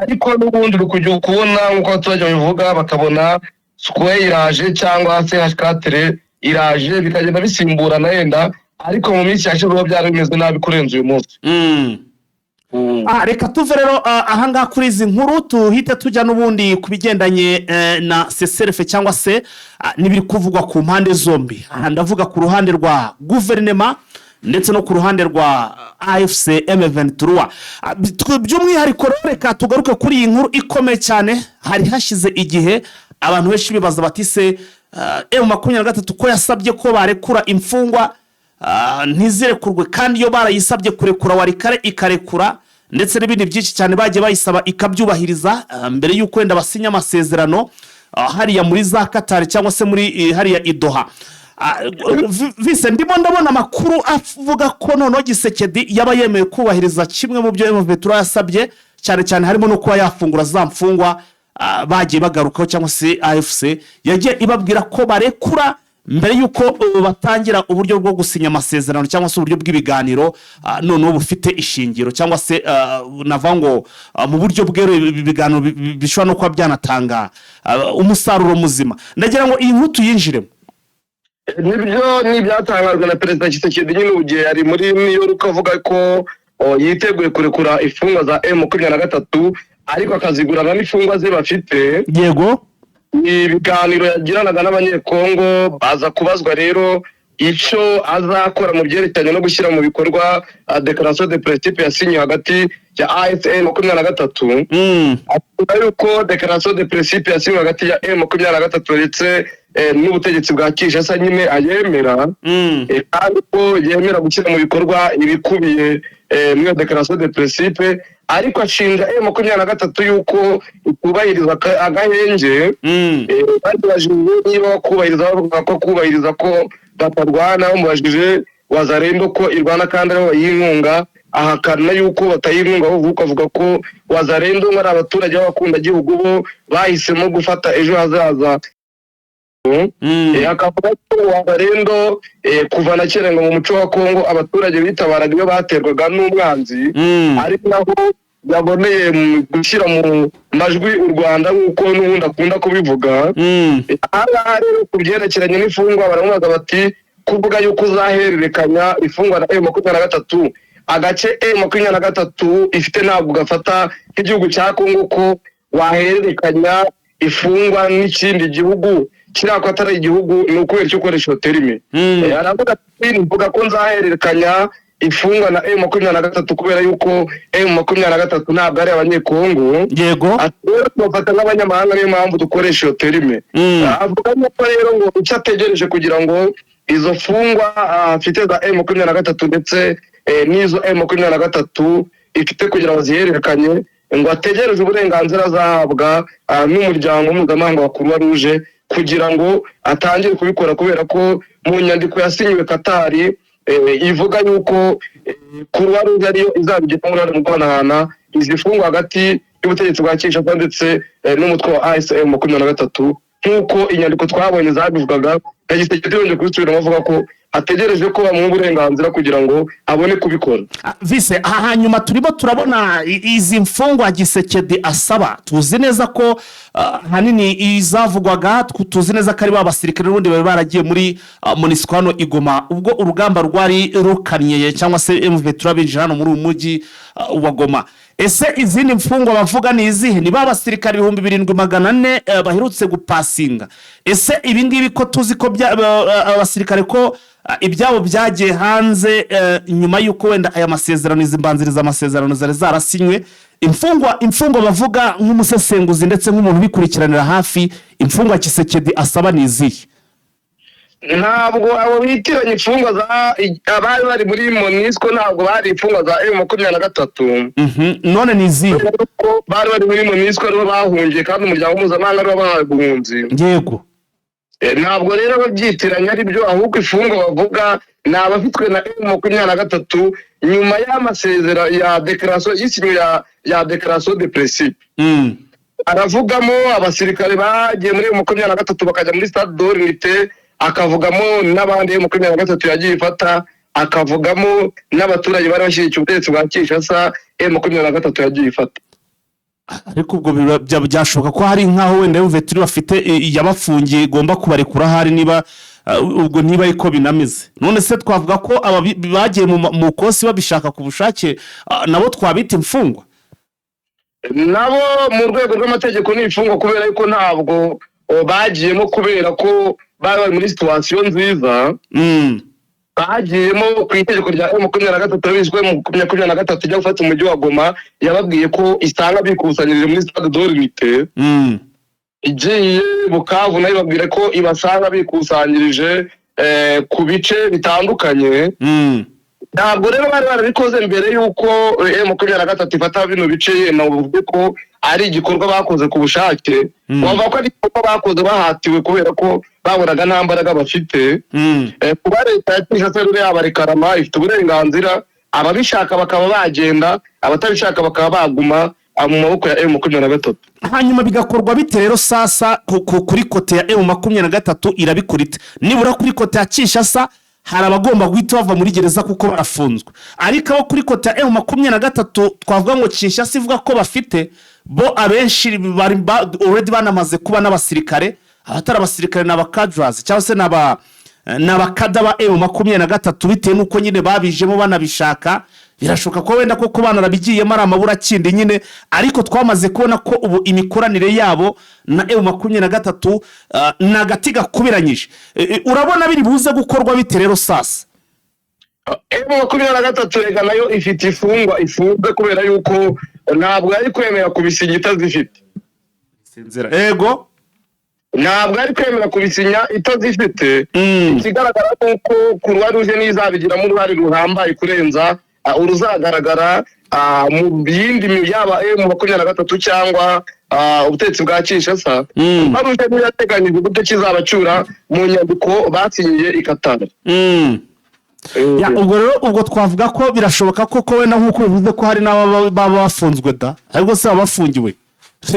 ariko n'ubundi uri kujya kubona nk'uko abaturage babivuga, bakabona Sukhoi iraje cyangwa CH4 iraje, bikagenda bisimburana yenda, ariko mu minsi yashize byari bimeze nabi kurenza uyu munsi. Reka tuve rero ahangaha kuri izi nkuru tuhite tujya n'ubundi ku bigendanye na CCRF cyangwa se n'ibiri kuvugwa ku mpande zombi. Aha ndavuga ku ruhande rwa guverinema ndetse no ku ruhande rwa AFC M23. By'umwihariko reka tugaruke kuri iyi nkuru ikomeye cyane. Hari hashize igihe abantu benshi bibaza bati se M23 ko yasabye ko barekura imfungwa ntizirekurwe, kandi iyo barayisabye kurekura Warikare ikarekura, ndetse n'ibindi byinshi cyane bagiye bayisaba ikabyubahiriza mbere y'uko wenda basinya amasezerano hariya muri za Qatar cyangwa se muri hariya i Doha. Vise ndimo ndabona amakuru avuga ko noneho Gisekedi yaba yemeye kubahiriza kimwe mu byo M23 yasabye, cyane cyane harimo no kuba yafungura za mfungwa bagiye bagarukaho, cyangwa se AFC yagiye ibabwira ko barekura mbere y'uko batangira uburyo bwo gusinya amasezerano cyangwa se uburyo bw'ibiganiro noneho bufite ishingiro, cyangwa se nava ngo mu buryo bwero ibiganiro bishobora no kuba byanatanga umusaruro muzima. Ndagira ngo iyi nkuru tuyinjiremo. Nibyo n'ibyatangajwe na Perezida Tshisekedi nyine ugiye ari muri New York avuga ko yiteguye kurekura imfungwa za M23, ariko akazigurana n'imfungwa ze bafite. Yego, ibiganiro yagiranaga n'abanyekongo, baza kubazwa rero icyo azakora mu byerekeranye no gushyira mu bikorwa Declaration de Principe yasinyiwe hagati ya AFC M23. Avuga yuko Declaration de Principe yasinyiwe hagati ya M23 ndetse n'ubutegetsi bwa Kinshasa nyine ayemera, kandi ko yemera gushyira mu bikorwa ibikubiye muri Declaration de Principe, ariko ashinja M23 yuko ikubahiriza agahenge. Bagirajije niba kubahiriza, bavuga ko kubahiriza ko batarwana, bamubajije Wazalendo ko irwana kandi ariho bayinkunga, ahakana yuko batayinkunga, ahubwo avuga ko Wazalendo ari abaturage b'abakunda igihugu bo bahisemo gufata ejo hazaza. Akavuga ko Wazalendo kuva na kera ngo mu muco wa Kongo abaturage bitabaraga iyo baterwaga n'umwanzi, ariko naho yaboneye gushyira mu majwi u Rwanda nk'uko n'ubundi akunda kubivuga. Aha rero ku byerekeranye n'imfungwa baramubaza bati kuvuga yuko uzahererekanya imfungwa na M23, agace M23 ifite ntabwo gafata nk'igihugu cya Kongo ko wahererekanya ifungwa n'ikindi gihugu kiriya ko atari igihugu, ni ukubera icyo ukoresha hotelime. Aravuga ati mvuga ko nzahererekanya ifungwa na M23 kubera yuko M23 ntabwo ari abanyekongo. Yego, bafata nk'abanyamahanga, niyo mpamvu dukoresha hotelime. Avuga yuko rero ngo icyo ategereje kugira ngo izo fungwa afite za M23 ndetse n'izo M23 ifite kugira ngo zihererekanye, ngo ategereje uburenganzira azahabwa n'umuryango mpuzamahanga wa Croix Rouge kugira ngo atangire kubikora, kubera ko mu nyandiko yasinyiwe Qatar ivuga yuko Croix Rouge ariyo izabigiramo mu guhanahana izi fungwa hagati y'ubutegetsi bwa Kinshasa ndetse n'umutwe wa ASM 23, nk'uko inyandiko twabonye zabivugaga. Yagisekedi yongeye kubisubiramo avuga ko ategereje ko bamuha uburenganzira kugira ngo abone kubikora. Vise, hanyuma turimo turabona izi mfungwa Gisekedi asaba, tuzi neza ko hanini izavugwaga, tuzi neza ko ari babasirikare n'ubundi bari baragiye muri MONUSCO hano i Goma, ubwo urugamba rwari rukanyeye cyangwa se M23 binjira hano muri uyu mujyi wa Goma. Ese izindi mfungwa bavuga ni izihe? Ni babasirikare 7400 baherutse gupasinga. Ese ibi ngibi ko tuzi ko abasirikare ko ibyabo byagiye hanze nyuma y'uko wenda aya masezerano izimbanziriza amasezerano zari zarasinywe, imfungwa bavuga nk'umusesenguzi ndetse nk'umuntu bikurikiranira hafi, imfungwa Tshisekedi asaba ni izihe? ntabwo abo bitiranye imfungwa abari bari muri MONUSCO ntabwo bari imfungwa za M23. None ni izihe? Bari bari muri MONUSCO aribo bahungiye kandi umuryango mpuzamahanga aribo bahunze. Yego. Ntabwo rero babyitiranya ari byo, ahubwo imfungwa bavuga ni abafitwe na M23 nyuma y'amasezerano ya declaration y'isinywe ya declaration de principe. Aravugamo abasirikare bagiye muri M23 bakajya muri Stade d'Unité, akavugamo n'abandi M23 yagiye ifata, akavugamo n'abaturage bari bashyigikiye ubutegetsi bwa Kinshasa M23 yagiye ifata. Ariko ubwo byashoboka ko hari nkaho wenda y'uveturi bafite yabafungiye igomba kubarekura hari niba ubwo niba ariko binameze. None se twavuga ko aba bagiye mu kosi babishaka ku bushake nabo twabita imfungwa? Nabo mu rwego rw'amategeko ni imfungwa kubera yuko ntabwo bagiyemo kubera ko bari muri situation nziza. Bagiyemo ku itegeko rya M23 bizwe mu 2023 ijya gufata umujyi wa Goma, yababwiye ko isanga bikusanyirije muri Stade d'Unité. Igiye Bukavu nayo babwire ko ibasanga bikusanyirije ku bice bitandukanye. Ntabwo rero bari barabikoze mbere yuko M23 ifata bino bice, navuga ko ari igikorwa bakoze ku bushake. Bavuga ko ari igikorwa bakoze bahatiwe kubera ko babonaga nta mbaraga bafite. Kuba leta ya Kinshasa rero yabarekarama ifite uburenganzira, ababishaka bakaba bagenda, abatabishaka bakaba baguma mu maboko ya M23. Hanyuma bigakorwa bite rero sasa kuri kote ya M23 irabikurita? Nibura kuri kote ya Kinshasa hari abagomba guhita bava muri gereza kuko barafunzwe, ariko abo kuri kote ya M23 twavuga ngo Kinshasa ivuga ko bafite bo abenshi bari already banamaze kuba n'abasirikare, abatari abasirikare n'abakadras cyangwa se n'abakada ba M23 bitewe nuko nyine babijemo banabishaka. Birashoka ko wenda ko kubana rabigiyemo ari amabura kindi nyine, ariko twamaze kubona ko ubu imikoranire yabo na M23 nagati gakubiranyije. Urabona biri buze gukorwa bite rero sasa? M23 rega nayo ifite ifunzwe kubera yuko ntabwo ari kwemera kubisinya itazifite. Sinzira. Ego. Ntabwo ari kwemera kubisinya itazifite. Ikigaragara nuko Croix Rouge nizabigiramo uruhare ruhambaye kurenza uruzagaragara mu bindi yaba M23 cyangwa ubutegetsi bwa Kinshasa. Baruje n'yateganyije gute kizabacyura mu nyandiko basinyiye ikatara. Ya ubwo rero ubwo twavuga ko birashoboka ko wenda nkuko bivuze ko hari n'aba bafunzwe da, ariko se bafungiwe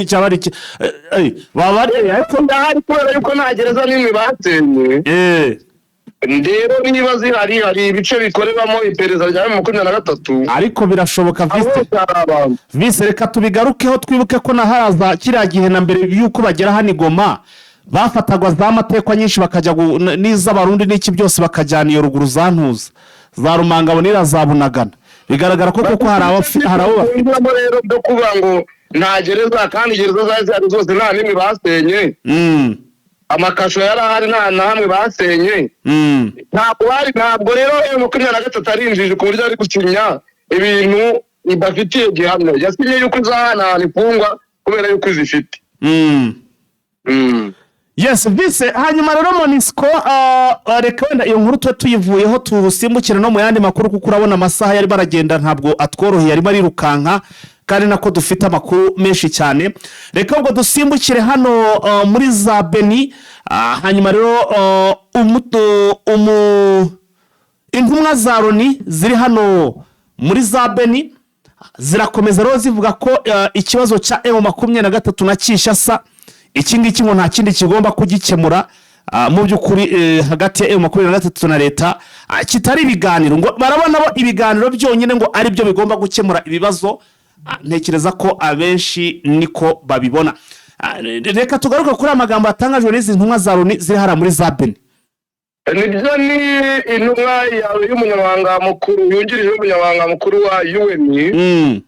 cyaba ari baba ariko ndahari kubera yuko nta gereza nimwe batenye. Ndero niba hari ibice bikoreramo iperereza rya M23, ariko birashoboka vise reka tubigarukeho twibuke ko nahaza kiriya gihe na mbere yuko bagera hano Goma bafatagwa za matekwa nyinshi bakajya niza Barundi n'iki byose bakajyana iyo ruguru za Ntuza za Rumangabo n'irazabunagana. Bigaragara ko koko hari abo rero byo kuvuga ngo nta gereza, kandi gereza zari zose nta nimwe basenye. Amakasho yarahari nta namwe basenye. Ntabwo rero M23 arinjije ku buryo ari gusinya ibintu idafitiye gihamya. Yasinye yuko izahana ifungwa kubera yuko izifite. Yes, vise hanyuma rero MONUSCO reka wenda iyo nkuru tuyivuyeho tusimbukire no mu yandi makuru kuko urabona amasaha yari baragenda ntabwo atworoheye, ari bari rukanka kandi nako dufite amakuru menshi cyane. Reka ubwo dusimbukire hano muri za Beni. Hanyuma rero intumwa za Loni ziri hano muri za Beni zirakomeza rero zivuga ko ikibazo cya M23 na Kinshasa iki ngiki ngo nta kindi kigomba kugikemura mu by'ukuri hagati ya M23 na leta kitari ibiganiro, ngo barabona bo ibiganiro byonyine ngo ari byo bigomba gukemura ibibazo. Ntekereza ko abenshi niko babibona. Reka tugaruke kuri amagambo atangajwe n'izi ntumwa za Loni ziri hara muri za Beni. Nibyo ni intumwa y'umunyamabanga mukuru yungirije umunyamabanga mukuru wa UN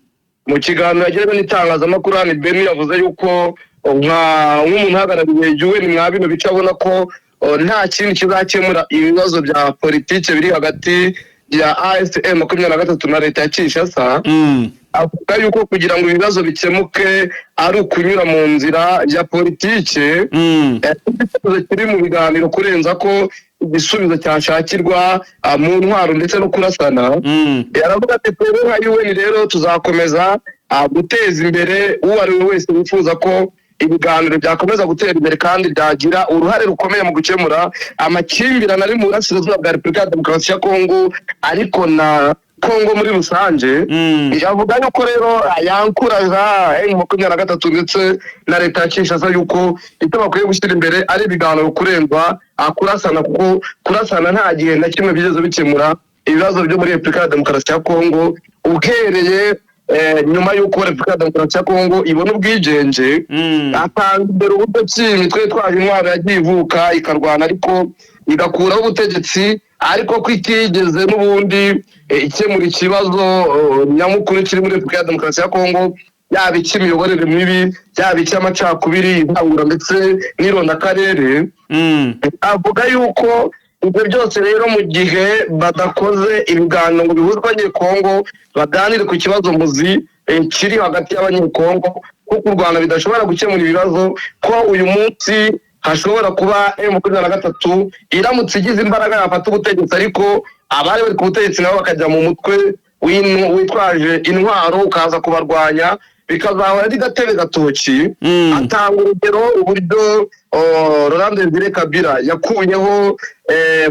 mu kiganiro yagiranye n'itangazamakuru hano Beni, yavuze yuko nk'umuntu uhagarariye UN mwa bino bice abona ko nta kintu kizakemura ibibazo bya politike biri hagati ya AFC M23 na leta ya Kinshasa avuga yuko kugira ngo ibibazo bikemuke ari ukunyura mu nzira ya politike kiri mu biganiro kurenza ko igisubizo cyashakirwa mu ntwaro ndetse no kurasana. Yaravuga ati twebwe nka UN rero tuzakomeza guteza imbere uwo ari we wese wifuza ko ibiganiro byakomeza gutera imbere kandi byagira uruhare rukomeye mu gukemura amakimbirane ari mu burasirazuba bwa Repubulika ya Demokarasi ya Kongo ariko na Kongo muri rusange. Yavuga yuko rero yankuraza M23 ndetse na leta ya Kinshasa yuko icyo bakwiye gushyira imbere ari ibiganiro kurenzwa kurasana, kuko kurasana nta gihe na kimwe bigeze bikemura ibibazo byo muri Repubulika ya Demokarasi ya Kongo. Uhereye nyuma y'uko Repubulika ya Demokarasi ya Kongo ibona ubwigenge atanga imbere uburyo ki imitwe itwaje intwaro yagiye ivuka ikarwana ariko igakuraho ubutegetsi, ariko ko itigeze n'ubundi ikemura ikibazo nyamukuru kiri muri Repubulika ya Demokarasi ya Kongo, yaba icy'imiyoborere mibi, yaba icy'amacakubiri, intahura ndetse n'irondakarere. Avuga yuko ibyo byose rero mu gihe badakoze ibiganiro ngo bihuzwe abanyekongo baganire ku kibazo muzi kiri hagati y'abanyekongo, kuko u Rwanda bidashobora gukemura ibibazo, ko uyu munsi hashobora kuba M23 iramutse igize imbaraga yafata ubutegetsi, ariko abari bari ku butegetsi nabo bakajya mu mutwe witwaje intwaro ukaza kubarwanya, bikazahora ari gatebe gatoki. Atanga urugero uburyo Laurent Desire Kabila yakuyeho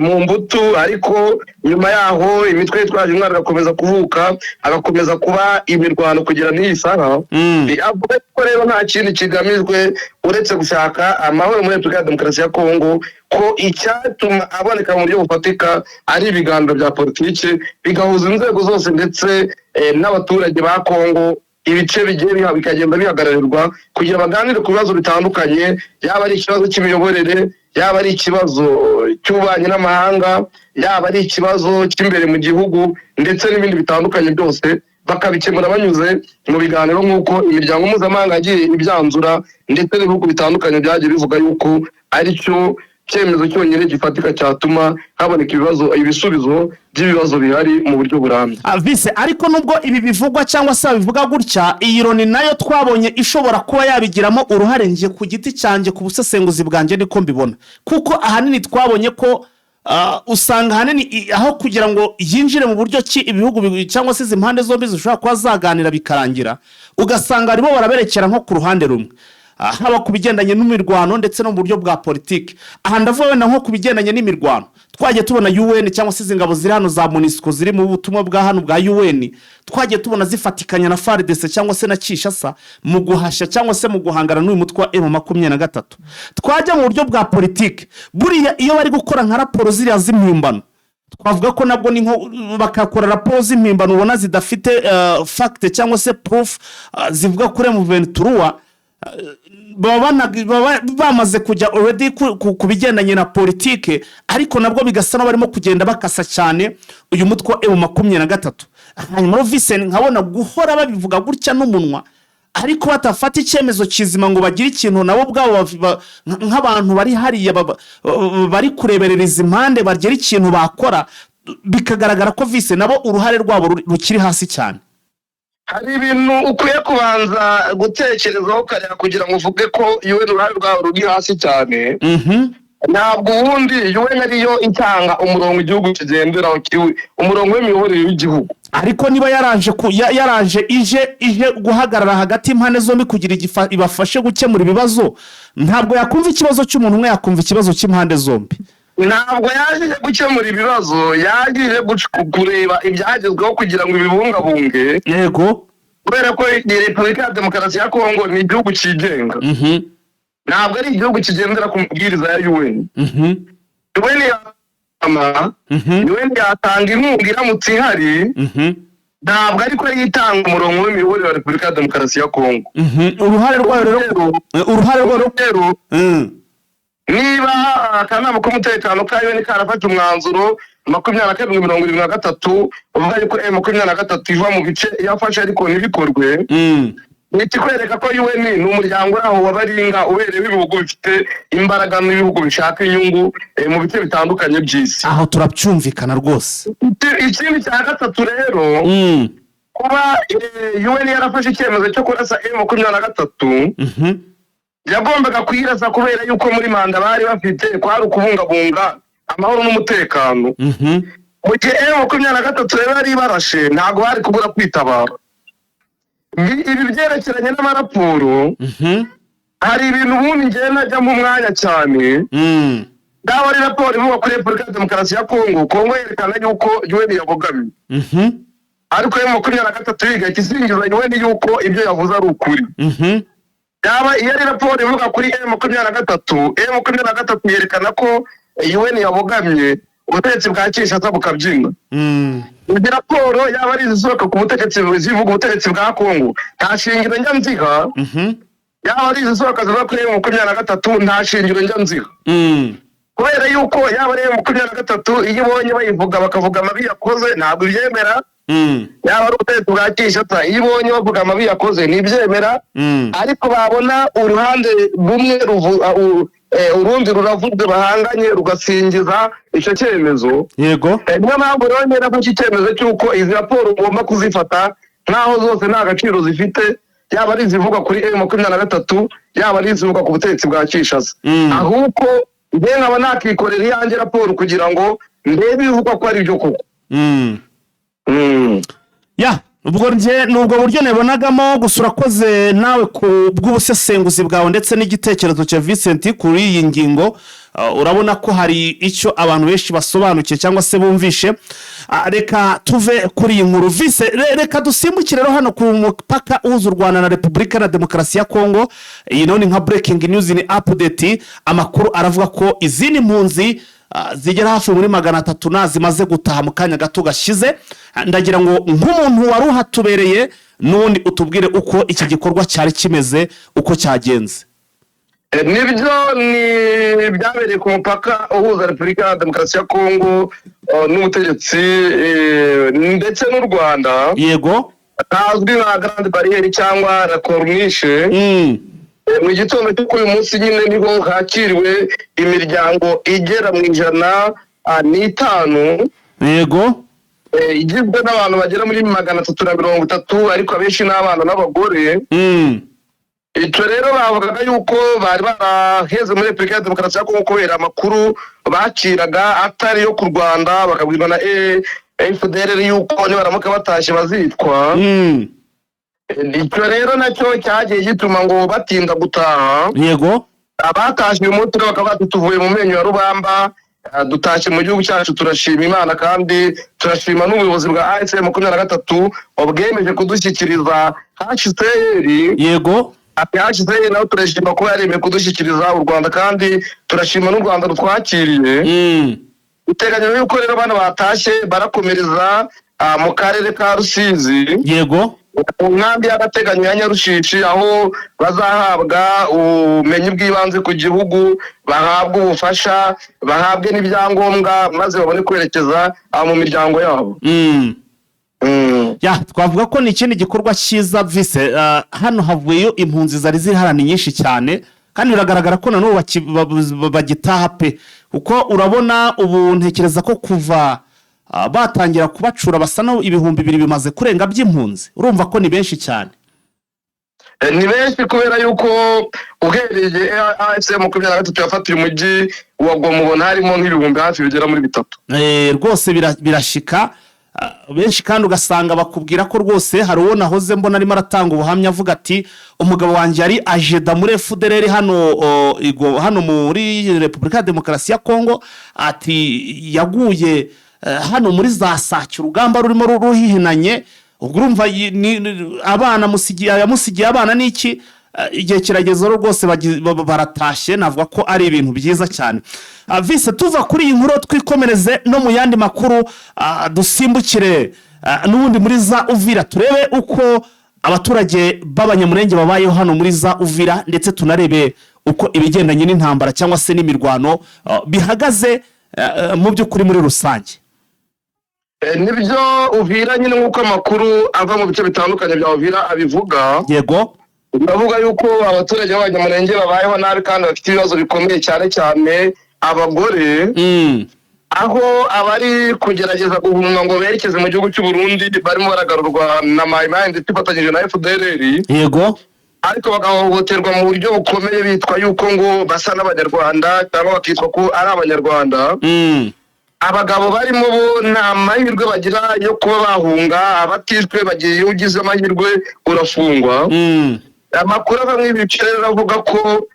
mu mbuto, ariko nyuma yaho imitwe yitwaje intwaro agakomeza kuvuka, agakomeza kuba imirwano kugira n'iyi saha. Avuga ko rero nta kintu kigamijwe uretse gushaka amahoro muri Repubulika ya Demokarasi ya Kongo, ko icyatuma aboneka mu buryo bufatika ari ibiganiro bya politike bigahuza inzego zose ndetse n'abaturage ba Kongo, ibice bigiye bikagenda bihagararirwa kugira baganire ku bibazo bitandukanye, yaba ari ikibazo cy'imiyoborere, yaba ari ikibazo cy'ububanyi n'amahanga, yaba ari ikibazo cy'imbere mu gihugu ndetse n'ibindi bitandukanye, byose bakabikemura banyuze mu biganiro nk'uko imiryango mpuzamahanga yagiye ibyanzura ndetse n'ibihugu bitandukanye byagiye bivuga yuko ari cyo cyemezo cyonyine gifatika cyatuma haboneka ibisubizo by'ibibazo bihari mu buryo burambye. Vise, ariko nubwo ibi bivugwa cyangwa se bivuga gutya, iyi Loni nayo twabonye ishobora kuba yabigiramo uruhare. Ngiye ku giti cyanjye ku busesenguzi bwanjye niko mbibona, kuko ahanini twabonye ko usanga ahanini aho kugira ngo yinjire mu buryo ki ibihugu cyangwa se izi mpande zombi zishobora kuba zaganira bikarangira, ugasanga aribo baraberekera nko ku ruhande rumwe, haba ku bigendanye n'imirwano ndetse no mu buryo bwa politiki. Aha ndavuga wenda nko ku bigendanye n'imirwano, twagiye tubona UN cyangwa se ingabo ziri hano za MONUSCO ziri mu butumwa bwa hano bwa UN, twagiye tubona zifatikanya na FARDC cyangwa se na Kinshasa mu guhashya cyangwa se mu guhangana n'uyu mutwe wa M23. Twajya mu buryo bwa politiki, buriya iyo bari gukora nka raporo ziriya z'impimbano, twavuga ko nabwo ni nko bakakora raporo z'impimbano ubona zidafite fact cyangwa se proof zivuga kuri M23, bamaze kujya already ku bigendanye na politike, ariko nabwo bigasa no barimo kugenda bakasa cyane uyu mutwe wa M23. Hanyuma Vincent nkabona guhora babivuga gutya n'umunwa, ariko batafata icyemezo kizima ngo bagire ikintu nabo bwabo nk'abantu bari hariya bari kureberereza impande bagire ikintu bakora, bikagaragara ko Vincent nabo uruhare rwabo rukiri hasi cyane. Hari ibintu ukwiye kubanza gutekerezaho kareba kugira ngo uvuge ko UN uruhare rwawe ruri hasi cyane. Ntabwo ubundi UN ariyo itanga umurongo igihugu kigenderaho, umurongo w'imiyoborere w'igihugu. Ariko niba yaraje ije guhagarara hagati impande zombi kugira ibafashe gukemura ibibazo, ntabwo yakumva ikibazo cy'umuntu umwe, yakumva ikibazo cy'impande zombi. Ntabwo yaje gukemura ibibazo, yaje kureba ibyagezweho kugira ngo ibibungabunge. Yego, kubera ko Repubulika ya Demokarasi ya Kongo ni igihugu cyigenga, ntabwo ari igihugu kigendera ku mabwiriza ya UN. UN yatanga inkunga iramutse ihari, ntabwo ariko yitanga umurongo w'imiyoborere wa Repubulika ya Demokarasi ya Kongo. Uruhare rwayo rero niba akanama k'umutekano ka UN karafata umwanzuro 27/23 uvuga yuko M23 iva mu bice yafashe ariko ntibikorwe, ni ikikwereka ko UN ni umuryango aho wabaringa uberewe ibihugu bifite imbaraga n'ibihugu bishaka inyungu mu bice bitandukanye by'isi. aho turabyumvikana rwose. Ikindi cya gatatu rero, kuba UN yarafashe icyemezo cyo kurasa M23, yagombaga kuyirasa kubera yuko muri manda bari bafite kwari ukubungabunga amahoro n'umutekano. Mu gihe M23 rero yari barashe, ntabwo bari kubura kwitabara. Ibi byerekeranye n'amaraporo, hari ibintu ubundi njye najya mu mwanya cyane. Dawa ari raporo ivuga kuri Repubulika ya Demokarasi ya Kongo. Kongo yerekana yuko UN yabogamye, ariko M23 yiga ikizingiza UN yuko ibyo yavuze ari ukuri. Yaba iyo ari raporo ivuga kuri M23 yerekana ko UN yabogamye, ubutegetsi bwa Kinshasa bukabyina. Iyi raporo yaba ari izisohoka ku butegetsi zivuga ubutegetsi bwa Kongo, nta shingiro njya nziha. Yaba ari izisohoka zivuga kuri M23, nta shingiro njya nziha. Kubera yuko yaba ari M23 iyo ibonye bayivuga bakavuga amabi yakoze, ntabwo ibyemera. Yaba ari ubutegetsi bwa Kinshasa iyo ibonye bavuga amabi yakoze, ntibyemera. Ariko babona uruhande rumwe urundi ruravuze bahanganye rugasingiza icyo cyemezo. Yego. Niyo mpamvu rero nafashe icyemezo cy'uko izi raporo ugomba kuzifata nkaho zose nta gaciro zifite, yaba ari izivuga kuri M23, yaba ari izivuga ku butegetsi bwa Kinshasa. Ahubwo njye nkaba nakikorera iyanjye raporo kugira ngo ndebe ibivuga ko ari byo koko. Ubwo nje nubwo buryo nebonagamo gusura koze nawe ku bw'ubusesenguzi bwawe ndetse n'igitekerezo cya Vincent kuri iyi ngingo. Urabona ko hari icyo abantu benshi basobanukiye cyangwa se bumvishe. Reka tuve kuri iyi nkuru Vice, reka dusimbukire rero hano ku mupaka uhuza u Rwanda na Repubulika ya Demokarasi ya Kongo. Iyi none nka breaking news ni update. Amakuru aravuga ko izindi mpunzi zigera hafi muri 300 nazimaze gutaha mu kanya gato gashize. Ndagira ngo nk'umuntu wari uhatubereye n'undi utubwire uko iki gikorwa cyari kimeze, uko cyagenze. Nibyo ni byabereye ku mupaka uhuza Repubulika ya Demokarasi ya Kongo n'ubutegetsi ndetse n'u Rwanda. Yego. Azwi nka Grande Barriere cyangwa la Corniche. Mu gitondo cyo kuri uyu munsi nyine niho hakiriwe imiryango igera mu 105. Yego. Igizwe n'abantu bagera muri 330, ariko abenshi n'abana n'abagore. Icyo rero bavugaga yuko bari baraheze muri Repubulika ya Demokarasi ya Kongo kubera amakuru bakiraga atari yo ku Rwanda, bakabwirwa na FDLR yuko nibaramuka batashye bazitwa. Icyo rero nacyo cyagiye gituma ngo batinda gutaha. Yego. Abatashye uyu munsi bakaba tuvuye mu menyo ya rubamba, dutashye mu gihugu cyacu. Turashima Imana kandi turashima n'ubuyobozi bwa AFC 23 obwemeje kudushyikiriza HCR. Yego. HCR nawe turashima ko yaremeye kudushyikiriza u Rwanda, kandi turashima n'u Rwanda rutwakiriye. Uteganya yuko rero bana batashye barakomereza mu karere ka Rusizi. Yego. Umwambi y'agateganyo ya Nyarushishi, aho bazahabwa ubumenyi bw'ibanze ku gihugu, bahabwa ubufasha, bahabwe n'ibyangombwa, maze babone kwerekeza mu miryango yabo. Twavuga ko ni ikindi gikorwa cyiza Vice. Hano havuyeyo impunzi zari ziharana nyinshi cyane, kandi biragaragara ko nanone bagitaha pe, uko urabona ubu ntekereza ko kuva batangira kubacura basa no 2,000 bimaze kurenga by'impunzi. Urumva ko ni benshi cyane. Ni benshi kubera yuko uhereye AFC 23 yafatiye umujyi wa Goma, ubona harimo nk'ibihumbi hafi bigera muri 3. Rwose birashika benshi, kandi ugasanga bakubwira ko rwose hari uwo nahoze mbona arimo aratanga ubuhamya avuga ati umugabo wanjye ari ajeda muri FDLR hano muri Repubulika ya Demokarasi ya Kongo, ati yaguye hano muri za Sake urugamba rurimo ruhihinanye. Ubwo urumva abana yamusigiye abana n'iki, igihe kirageze rwose baratashye. Navuga ko ari ibintu byiza cyane. Vice, tuva kuri iyi nkuru twikomereze no mu yandi makuru, dusimbukire n'ubundi muri za Uvira, turebe uko abaturage b'abanyamurenge babayeho hano muri za Uvira, ndetse tunarebe uko ibigendanye n'intambara cyangwa se n'imirwano bihagaze mu by'ukuri muri rusange. Nibyo Uvira nyine nk'uko amakuru ava mu bice bitandukanye bya Uvira abivuga. Yego. ndavuga yuko abaturage b'abanyamurenge babayeho nabi kandi bafite ibibazo bikomeye cyane cyane abagore, aho abari kugerageza guhunga ngo berekeze mu gihugu cy'u Burundi barimo baragarurwa na Mayimayi ndetse ifatanyije na FDLR, yego, ariko bagahohoterwa mu buryo bukomeye bitwa yuko ngo basa n'abanyarwanda cyangwa bakitwa ko ari abanyarwanda. Abagabo barimo bo nta mahirwe bagira yo kuba bahunga, abatishwe bagiye, iyo ugize amahirwe urafungwa. Amakuru ava mw'ibice avuga ko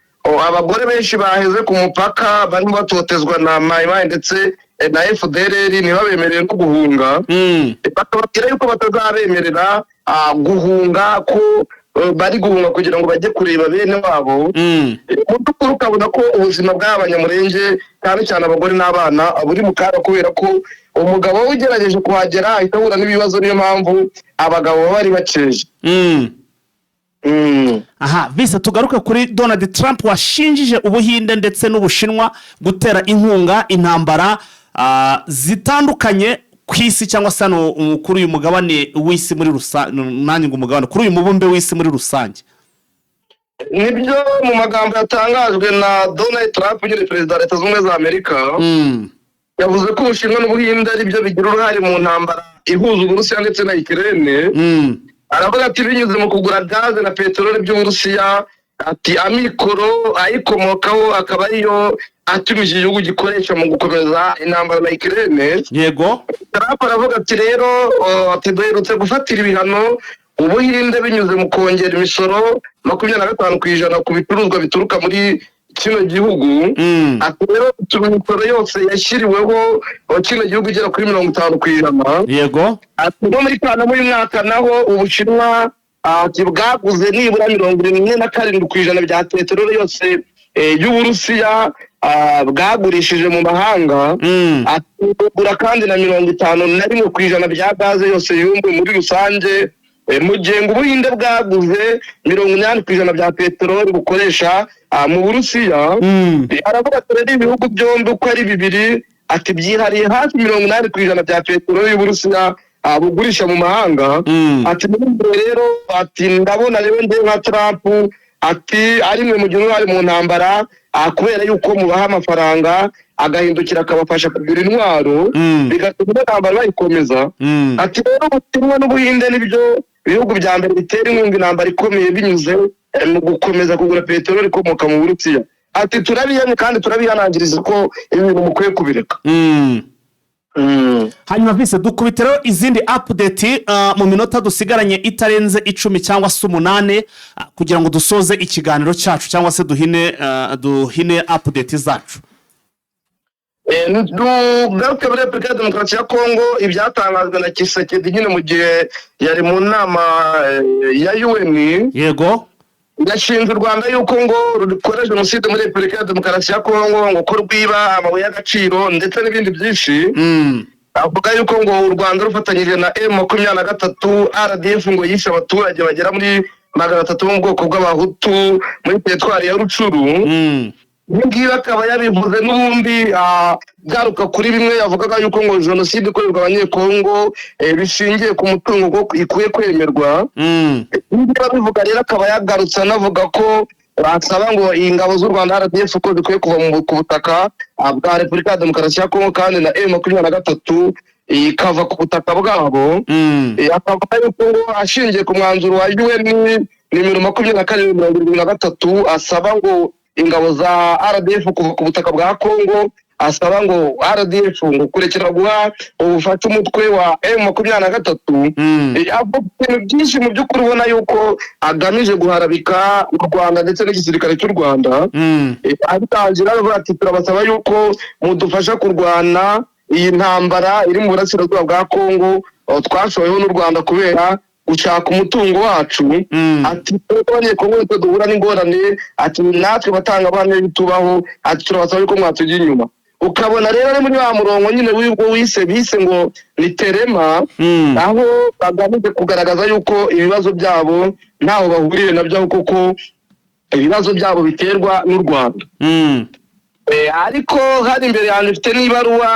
abagore benshi baheze ku mupaka barimo batotezwa na Mayimayi ndetse na FDLR, ntibabemerere no guhunga, bakababwira yuko batazabemerera guhunga, ko bari guhunga kugira ngo bajye kureba bene wabo. Mu by'ukuri ukabona ko ubuzima bw'abanyamurenge cyane cyane abagore n'abana buri mu kaga, kubera ko umugabo we ugerageje kuhagera ahita ahura n'ibibazo, niyo mpamvu abagabo baba bari bakeje. Aha, vise tugaruke kuri Donald Trump washinjije Ubuhinde ndetse n'Ubushinwa gutera inkunga intambara zitandukanye ku isi, cyangwa se kuri uyu mugabane w'isi muri rusange, nanjye ngo umugabane kuri uyu mubumbe w'isi muri rusange. Nibyo mu magambo yatangajwe na Donald Trump, nyine perezida wa Leta Zunze Ubumwe za Amerika, yavuze ko Ubushinwa n'Ubuhinde ari byo bigira uruhare mu ntambara ihuza Uburusiya ndetse na Ukraine. Aravuga ati binyuze mu kugura gaze na peteroli by'Uburusiya, ati amikoro ayikomokaho akaba ariyo atumije igihugu gikoresha mu gukomeza intambara na Ukraine. Yego, Trump aravuga ati rero ati duherutse gufatira ibihano Ubuhinde binyuze mu kongera imisoro 25% ku bicuruzwa bituruka muri kino gihugu. Ati rero imisoro yose yashyiriweho kino gihugu igera kuri 50%. yego, ati no muri Kanama uyu mwaka naho Ubushinwa bwaguze nibura 47% bya peteroli yose y'Uburusiya bwagurishije mu mahanga. Atugura kandi na 51% bya gaze yose yumwe muri rusange, mu gihe ngo Ubuhinde bwaguze 80% bya peteroli bukoresha mu Burusiya. Aravuga ati ibihugu byombi uko ari bibiri, ati byihariye hafi 80% bya peteroli y'Uburusiya bugurisha mu mahanga. Ati rero ati ndabona rero nde nka Trump ati ari mwe mu gihe ari mu ntambara, kubera yuko mubaha amafaranga agahindukira akabafasha kugura intwaro, bigatuma intambara bayikomeza. Ati rero Ubushinwa n'Ubuhinde nibyo bihugu bya mbere bitera inkunga intambara ikomeye binyuze mu gukomeza kugura peteroli ikomoka mu Burusiya. Ati turabiyanye kandi turabihanangiriza ko ibintu mukwiye kubireka. Hanyuma vise dukubitero izindi update mu minota dusigaranye itarenze 10 cyangwa se 8 kugira ngo dusoze ikiganiro cyacu, cyangwa se duhine update zacu. Garuke muri Repubulika ya Demokarasi ya Kongo, ibyatangajwe na Tshisekedi nyine mu gihe yari mu nama ya UN. Yego, yashinze u Rwanda yuko ngo rukora jenoside muri Repubulika ya Demokarasi ya Kongo, ngo ko rwiba amabuye y'agaciro ndetse n'ibindi byinshi. Avuga yuko ngo u Rwanda rufatanyije na M23 RDF ngo yishe abaturage bagera muri 300 mu bwoko bw'abahutu muri teritwari ya Rucuru. Ngiye akaba yabivuze n'ubundi garuka kuri bimwe yavugaga yuko ngo jenoside ikorerwa abanyekongo bishingiye ku mutungo ikwiye kwemerwa. Ngiye bivuga rero akaba yagarutse anavuga ko basaba ngo ingabo z'u Rwanda RDF ko zikwiye kuva mu butaka bwa Repubulika ya Demokarasi ya Kongo kandi na M23 ikava ku butaka bwabo. Akavuga yuko ashingiye ku mwanzuro wa UN nimero 22/23 asaba ngo ingabo za RDF kuva ku butaka bwa Kongo, asaba ngo RDF ngo kurekera guha ubufata umutwe wa M23. Avuga byinshi mu by'ukuri ubona yuko agamije guharabika u Rwanda ndetse n'igisirikare cy'u Rwanda. Abitangira aravuga ati turabasaba yuko mudufasha kurwana iyi ntambara iri mu burasirazuba bwa Kongo twashoyeho n'u Rwanda kubera gushaka umutungo wacu. Ati Kongo duhura n'ingorane, ati natwe batanga abana bitubaho, ati turabasaba yuko mwatugira inyuma. Ukabona rero ari muri wa murongo nyine w'ubwo wise bise ngo ni terema, aho bagamije kugaragaza yuko ibibazo byabo ntaho bahuriye nabyo, kuko ibibazo byabo biterwa n'u Rwanda. Ariko hari imbere yanjye mfite n'ibaruwa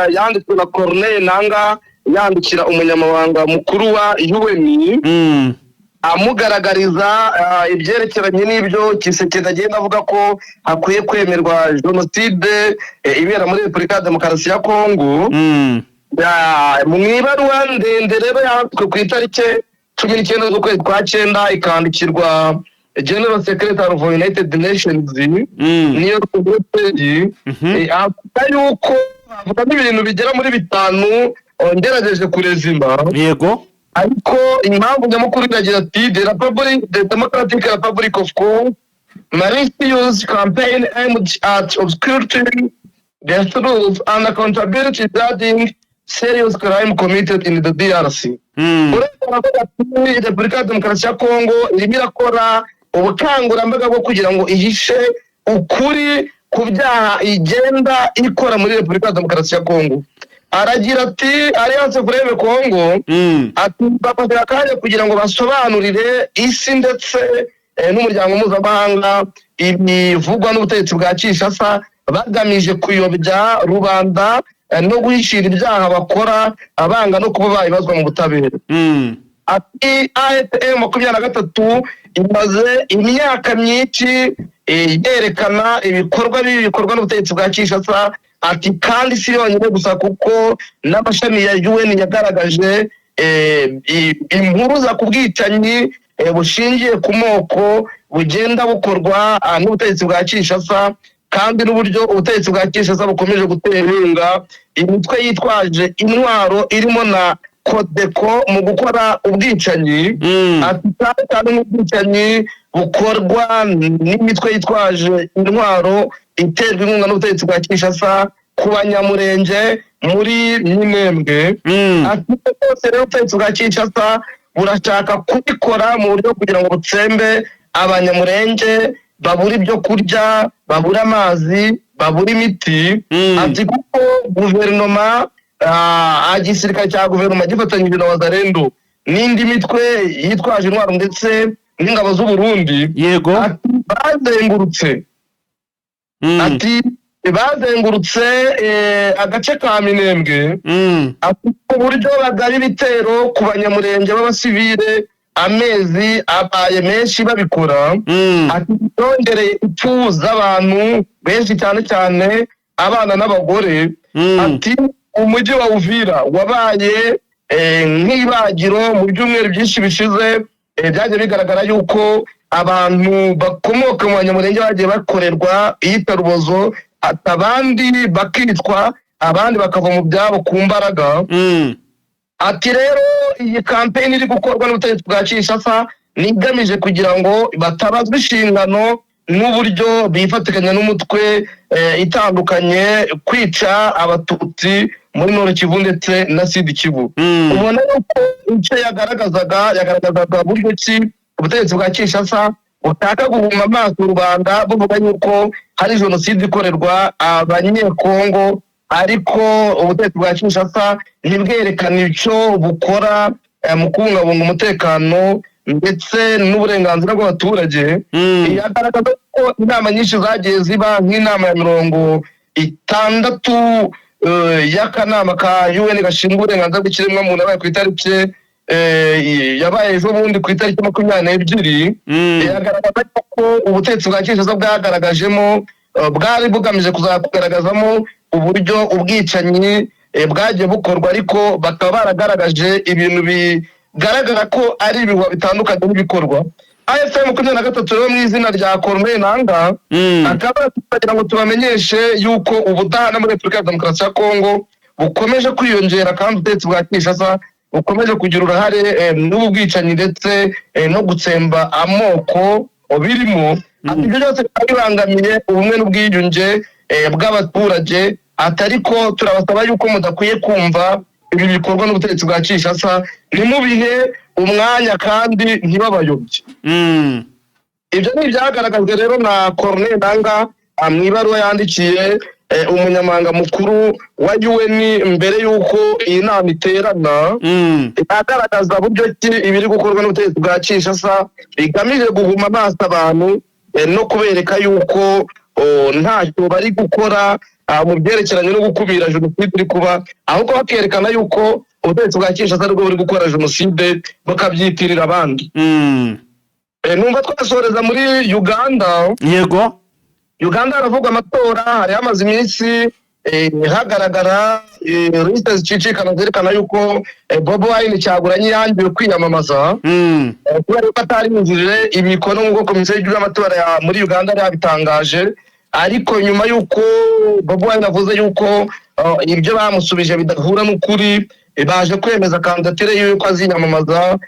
yanditswe na Corneille Nanga yandikira umunyamabanga mukuru wa UN. amugaragariza ibyerekeranye n'ibyo Kisekedi agenda avuga ko hakwiye kwemerwa jenoside ibera muri Repubulika ya Demokarasi ya Kongo. Mu ibaruwa ndende rero yanditswe ku itariki 19 z'ukwezi kwa 9 ikandikirwa General Secretary of United Nations niyo rwego avuga yuko avuga n'ibintu bigera muri 5 ngerageje kurezima yego, ariko impamvu nyamukuru iragira ati the Democratic Republic of Congo malicious campaign aimed at obscuring the truth and accountability regarding serious crime committed in the DRC. Repubulika ya Demokarasi ya Kongo irimo irakora ubukangurambaga bwo kugira ngo ihishe ukuri ku byaha igenda ikora muri Repubulika ya Demokarasi ya Kongo. Aragira ati Alliance Fleuve Congo ati bafashe akanya kugira ngo basobanurire isi ndetse n'umuryango mpuzamahanga ibivugwa n'ubutegetsi bwa Kinshasa bagamije kuyobya rubanda no guhishira ibyaha bakora abanga no kuba bayibazwa mu butabera. Ati AFM 23 imaze imyaka myinshi yerekana ibikorwa n'ubutegetsi bwa Kinshasa. Ati kandi si yonyine gusa kuko n'amashami ya UN yagaragaje impuruza ku bwicanyi bushingiye ku moko bugenda bukorwa n'ubutegetsi bwa Kinshasa, kandi n'uburyo ubutegetsi bwa Kinshasa bukomeje gutera inkunga imitwe yitwaje intwaro irimo na Codeco mu gukora ubwicanyi. Ati kandi n'ubwicanyi bukorwa n'imitwe yitwaje intwaro iterwa inkunga n'ubutegetsi bwa Kinshasa ku Banyamurenge muri Minembwe. Ati rwose rero ubutegetsi bwa Kinshasa burashaka kubikora mu buryo kugira ngo butsembe Abanyamurenge babura ibyo kurya, babura amazi, babura imiti. Ati kuko guverinoma igisirikare cya guverinoma gifatanyije na Wazalendo n'indi mitwe yitwaje intwaro ndetse n'ingabo z'u Burundi yego, bazengurutse agace ka Minembwe. Ati uburyo bagari ibitero ku Banyamurenge b'abasivile amezi abaye menshi babikora. Ati byongereye impfu z'abantu benshi cyane cyane abana n'abagore. Ati umujyi wa Uvira wabaye nk'ibagiro mu byumweru byinshi bishize. Byaje bigaragara yuko abantu bakomoka mu Banyamurenge bagiye bakorerwa iyitarubozo, abandi bakitwa, abandi bakava mu byabo ku mbaraga. Ati rero iyi campaign iri gukorwa n'ubutegetsi bwa Kinshasa nigamije kugira ngo batabazwe inshingano n'uburyo bifatikanya n'umutwe itandukanye kwica abatutsi muri Nord Kivu ndetse na Sud Kivu. Ubona yuko icyo yagaragazaga buryo ki ubutegetsi bwa Kinshasa utaka guhuma amaso rubanda buvuga yuko hari jenoside ikorerwa Abanyekongo, ariko ubutegetsi bwa Kinshasa ntibwerekana icyo bukora mu kubungabunga umutekano ndetse n'uburenganzira bw'abaturage. Yagaragaza ko inama nyinshi zagiye ziba nk'inama ya 60 y'akanama ka UN gashinzwe uburenganzira bw'ikiremwamuntu yabaye ku itariki yabaye ejo bundi ku itariki 22. Yagaragaza ko ubutegetsi bwa Kinshasa bwagaragajemo bwari bugamije kuzagaragazamo uburyo ubwicanyi bwagiye bukorwa, ariko bakaba baragaragaje ibintu bigaragara ko ari ibihuha bitandukanye n'ibikorwa. AFM 23 rero mu izina rya Corneille Nangaa akaba kugira ngo tubamenyeshe yuko ubudahana muri Repubulika ya Demokarasi ya Kongo bukomeje kwiyongera, kandi ubutegetsi bwa Kinshasa bukomeje kugira uruhare n'ubu bwicanyi ndetse no gutsemba amoko birimo. Ati ibyo byose bibangamiye ubumwe n'ubwiyunge bw'abaturage. Atariko turabasaba yuko mudakwiye kumva ibi bikorwa n'ubutegetsi bwa Kinshasa, ntimubihe umwanya kandi ntibabayobye. Ibyo ni ibyagaragajwe rero na Corneille Nangaa mu ibaruwa yandikiye umunyamabanga mukuru wa UN mbere yuko iyi nama iterana. Agaragaza buryo ki ibiri gukorwa n'ubutegetsi bwa Kinshasa bigamije guhuma amaso abantu no kubereka yuko ntacyo bari gukora mu byerekeranye no gukubira jenoside iri kuba, ahubwo bakerekana yuko ubutegetsi bwa Kinshasa aribwo buri gukora jenoside bakabyitirira abandi. Numva twasoreza muri Uganda. Yego. Uganda haravugwa amatora, hari hamaze iminsi hagaragara liste zicicikana zerekana yuko Bobi Wine Kyagulanyi yangiwe kwiyamamaza kubera ko atari yujuje imikono nk'uko komisiyo y'igihugu y'amatora muri Uganda yabitangaje, ariko nyuma yuko Bobi Wine avuze yuko ibyo bamusubije bidahura n'ukuri, baje kwemeza kandidatire yuko aziyamamaza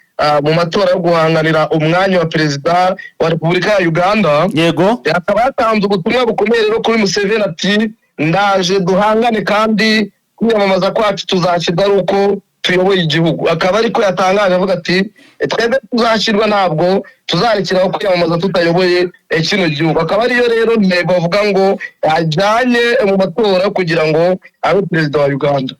mu matora yo guhanganira umwanya wa perezida wa Repubulika ya Uganda. Yego. Akaba yatanze ubutumwa bukomeye rero kuri Museveni ati ndaje duhangane kandi kwiyamamaza kwacu tuzashyirwa ari uko tuyoboye igihugu. Akaba ariko yatangaje avuga ati twebwe tuzashyirwa ntabwo tuzarekeraho kwiyamamaza tutayoboye kino gihugu. Akaba ariyo rero ntego bavuga ngo ajyanye mu matora kugira ngo abe perezida wa Uganda.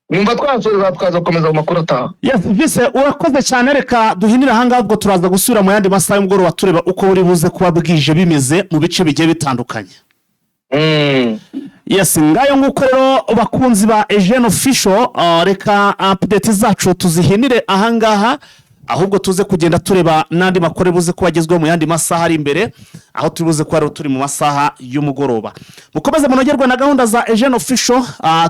Numva twasoreza tukaza gukomeza mu makuru ataha. Yes, Vise urakoze cyane, reka duhinira ahangaha ubwo turaza gusubira mu yandi masaha y'umugoroba tureba uko buri buze kuba bwije bimeze mu bice bigiye bitandukanye. Yes, ngayo nguko rero bakunzi ba Eugene Official, reka update zacu tuzihinire ahangaha, ahubwo tuze kugenda tureba nandi makore buze kubagezwe mu yandi masaha ari imbere, aho tubuze ko ari turi mu masaha y'umugoroba. Mukomeze munogerwe na gahunda za Eugene Official,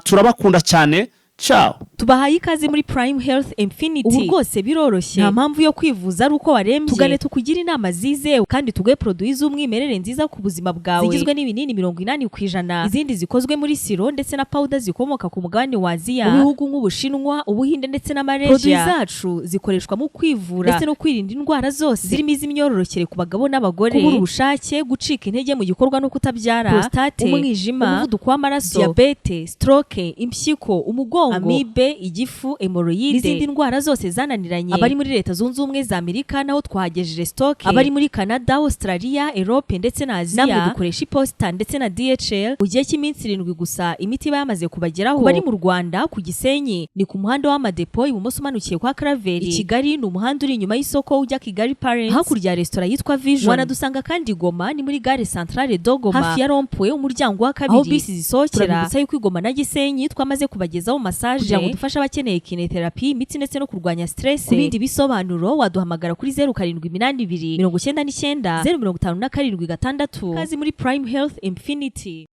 turabakunda cyane. Ciao. Tubahaye ikaze muri Prime Health Infinity. Ubu rwose biroroshye, nta mpamvu yo kwivuza ari uko warembye. Tugane tukugira inama zizewe kandi tuguhe produits z'umwimerere nziza ku buzima bwawe, zigizwe n'ibinini 80%, izindi zikozwe muri siro ndetse na powder zikomoka ku mugabane wa Aziya, mu bihugu nk'Ubushinwa, Ubuhinde ndetse na Malaysia. Produits zacu zikoreshwa mu kwivura ndetse no kwirinda indwara zose zirimo iz'imyororokere ku bagabo n'abagore, kubura ubushake, gucika intege mu gikorwa no kutabyara, prostate, umwijima, umuvuduko w'amaraso, diabete, stroke, impyiko, umugongo, amibe, igifu, hemorrhoide n'izindi ndwara zose zananiranye. Abari muri Leta Zunze Ubumwe za Amerika naho twagejeje stock, abari muri Canada, Australia, Europe ndetse na Aziya namwe dukoresha iposita ndetse na DHL mu gihe cy'iminsi 7 gusa imiti bayamaze kubageraho. Bari mu Rwanda ku Gisenyi ni ku muhanda w'amadepo ibumoso umanukiye kwa Karaveri. I Kigali ni umuhanda uri inyuma y'isoko ujya Kigali Parents, hakurya ya restaurant yitwa Vision. Wanadusanga kandi Goma ni muri gare centrale Dogoma hafi ya Rompwe umuryango wa kabiri, aho bisi zisohokera. Turabibutsa yuko Goma na Gisenyi twamaze kubagezaho massage kugira ngo dufashe abakeneye kinetherapy, imiti ndetse no kurwanya stress. Ku bindi bisobanuro waduhamagara kuri 0782 99 057 6. Kazi muri Prime Health Infinity.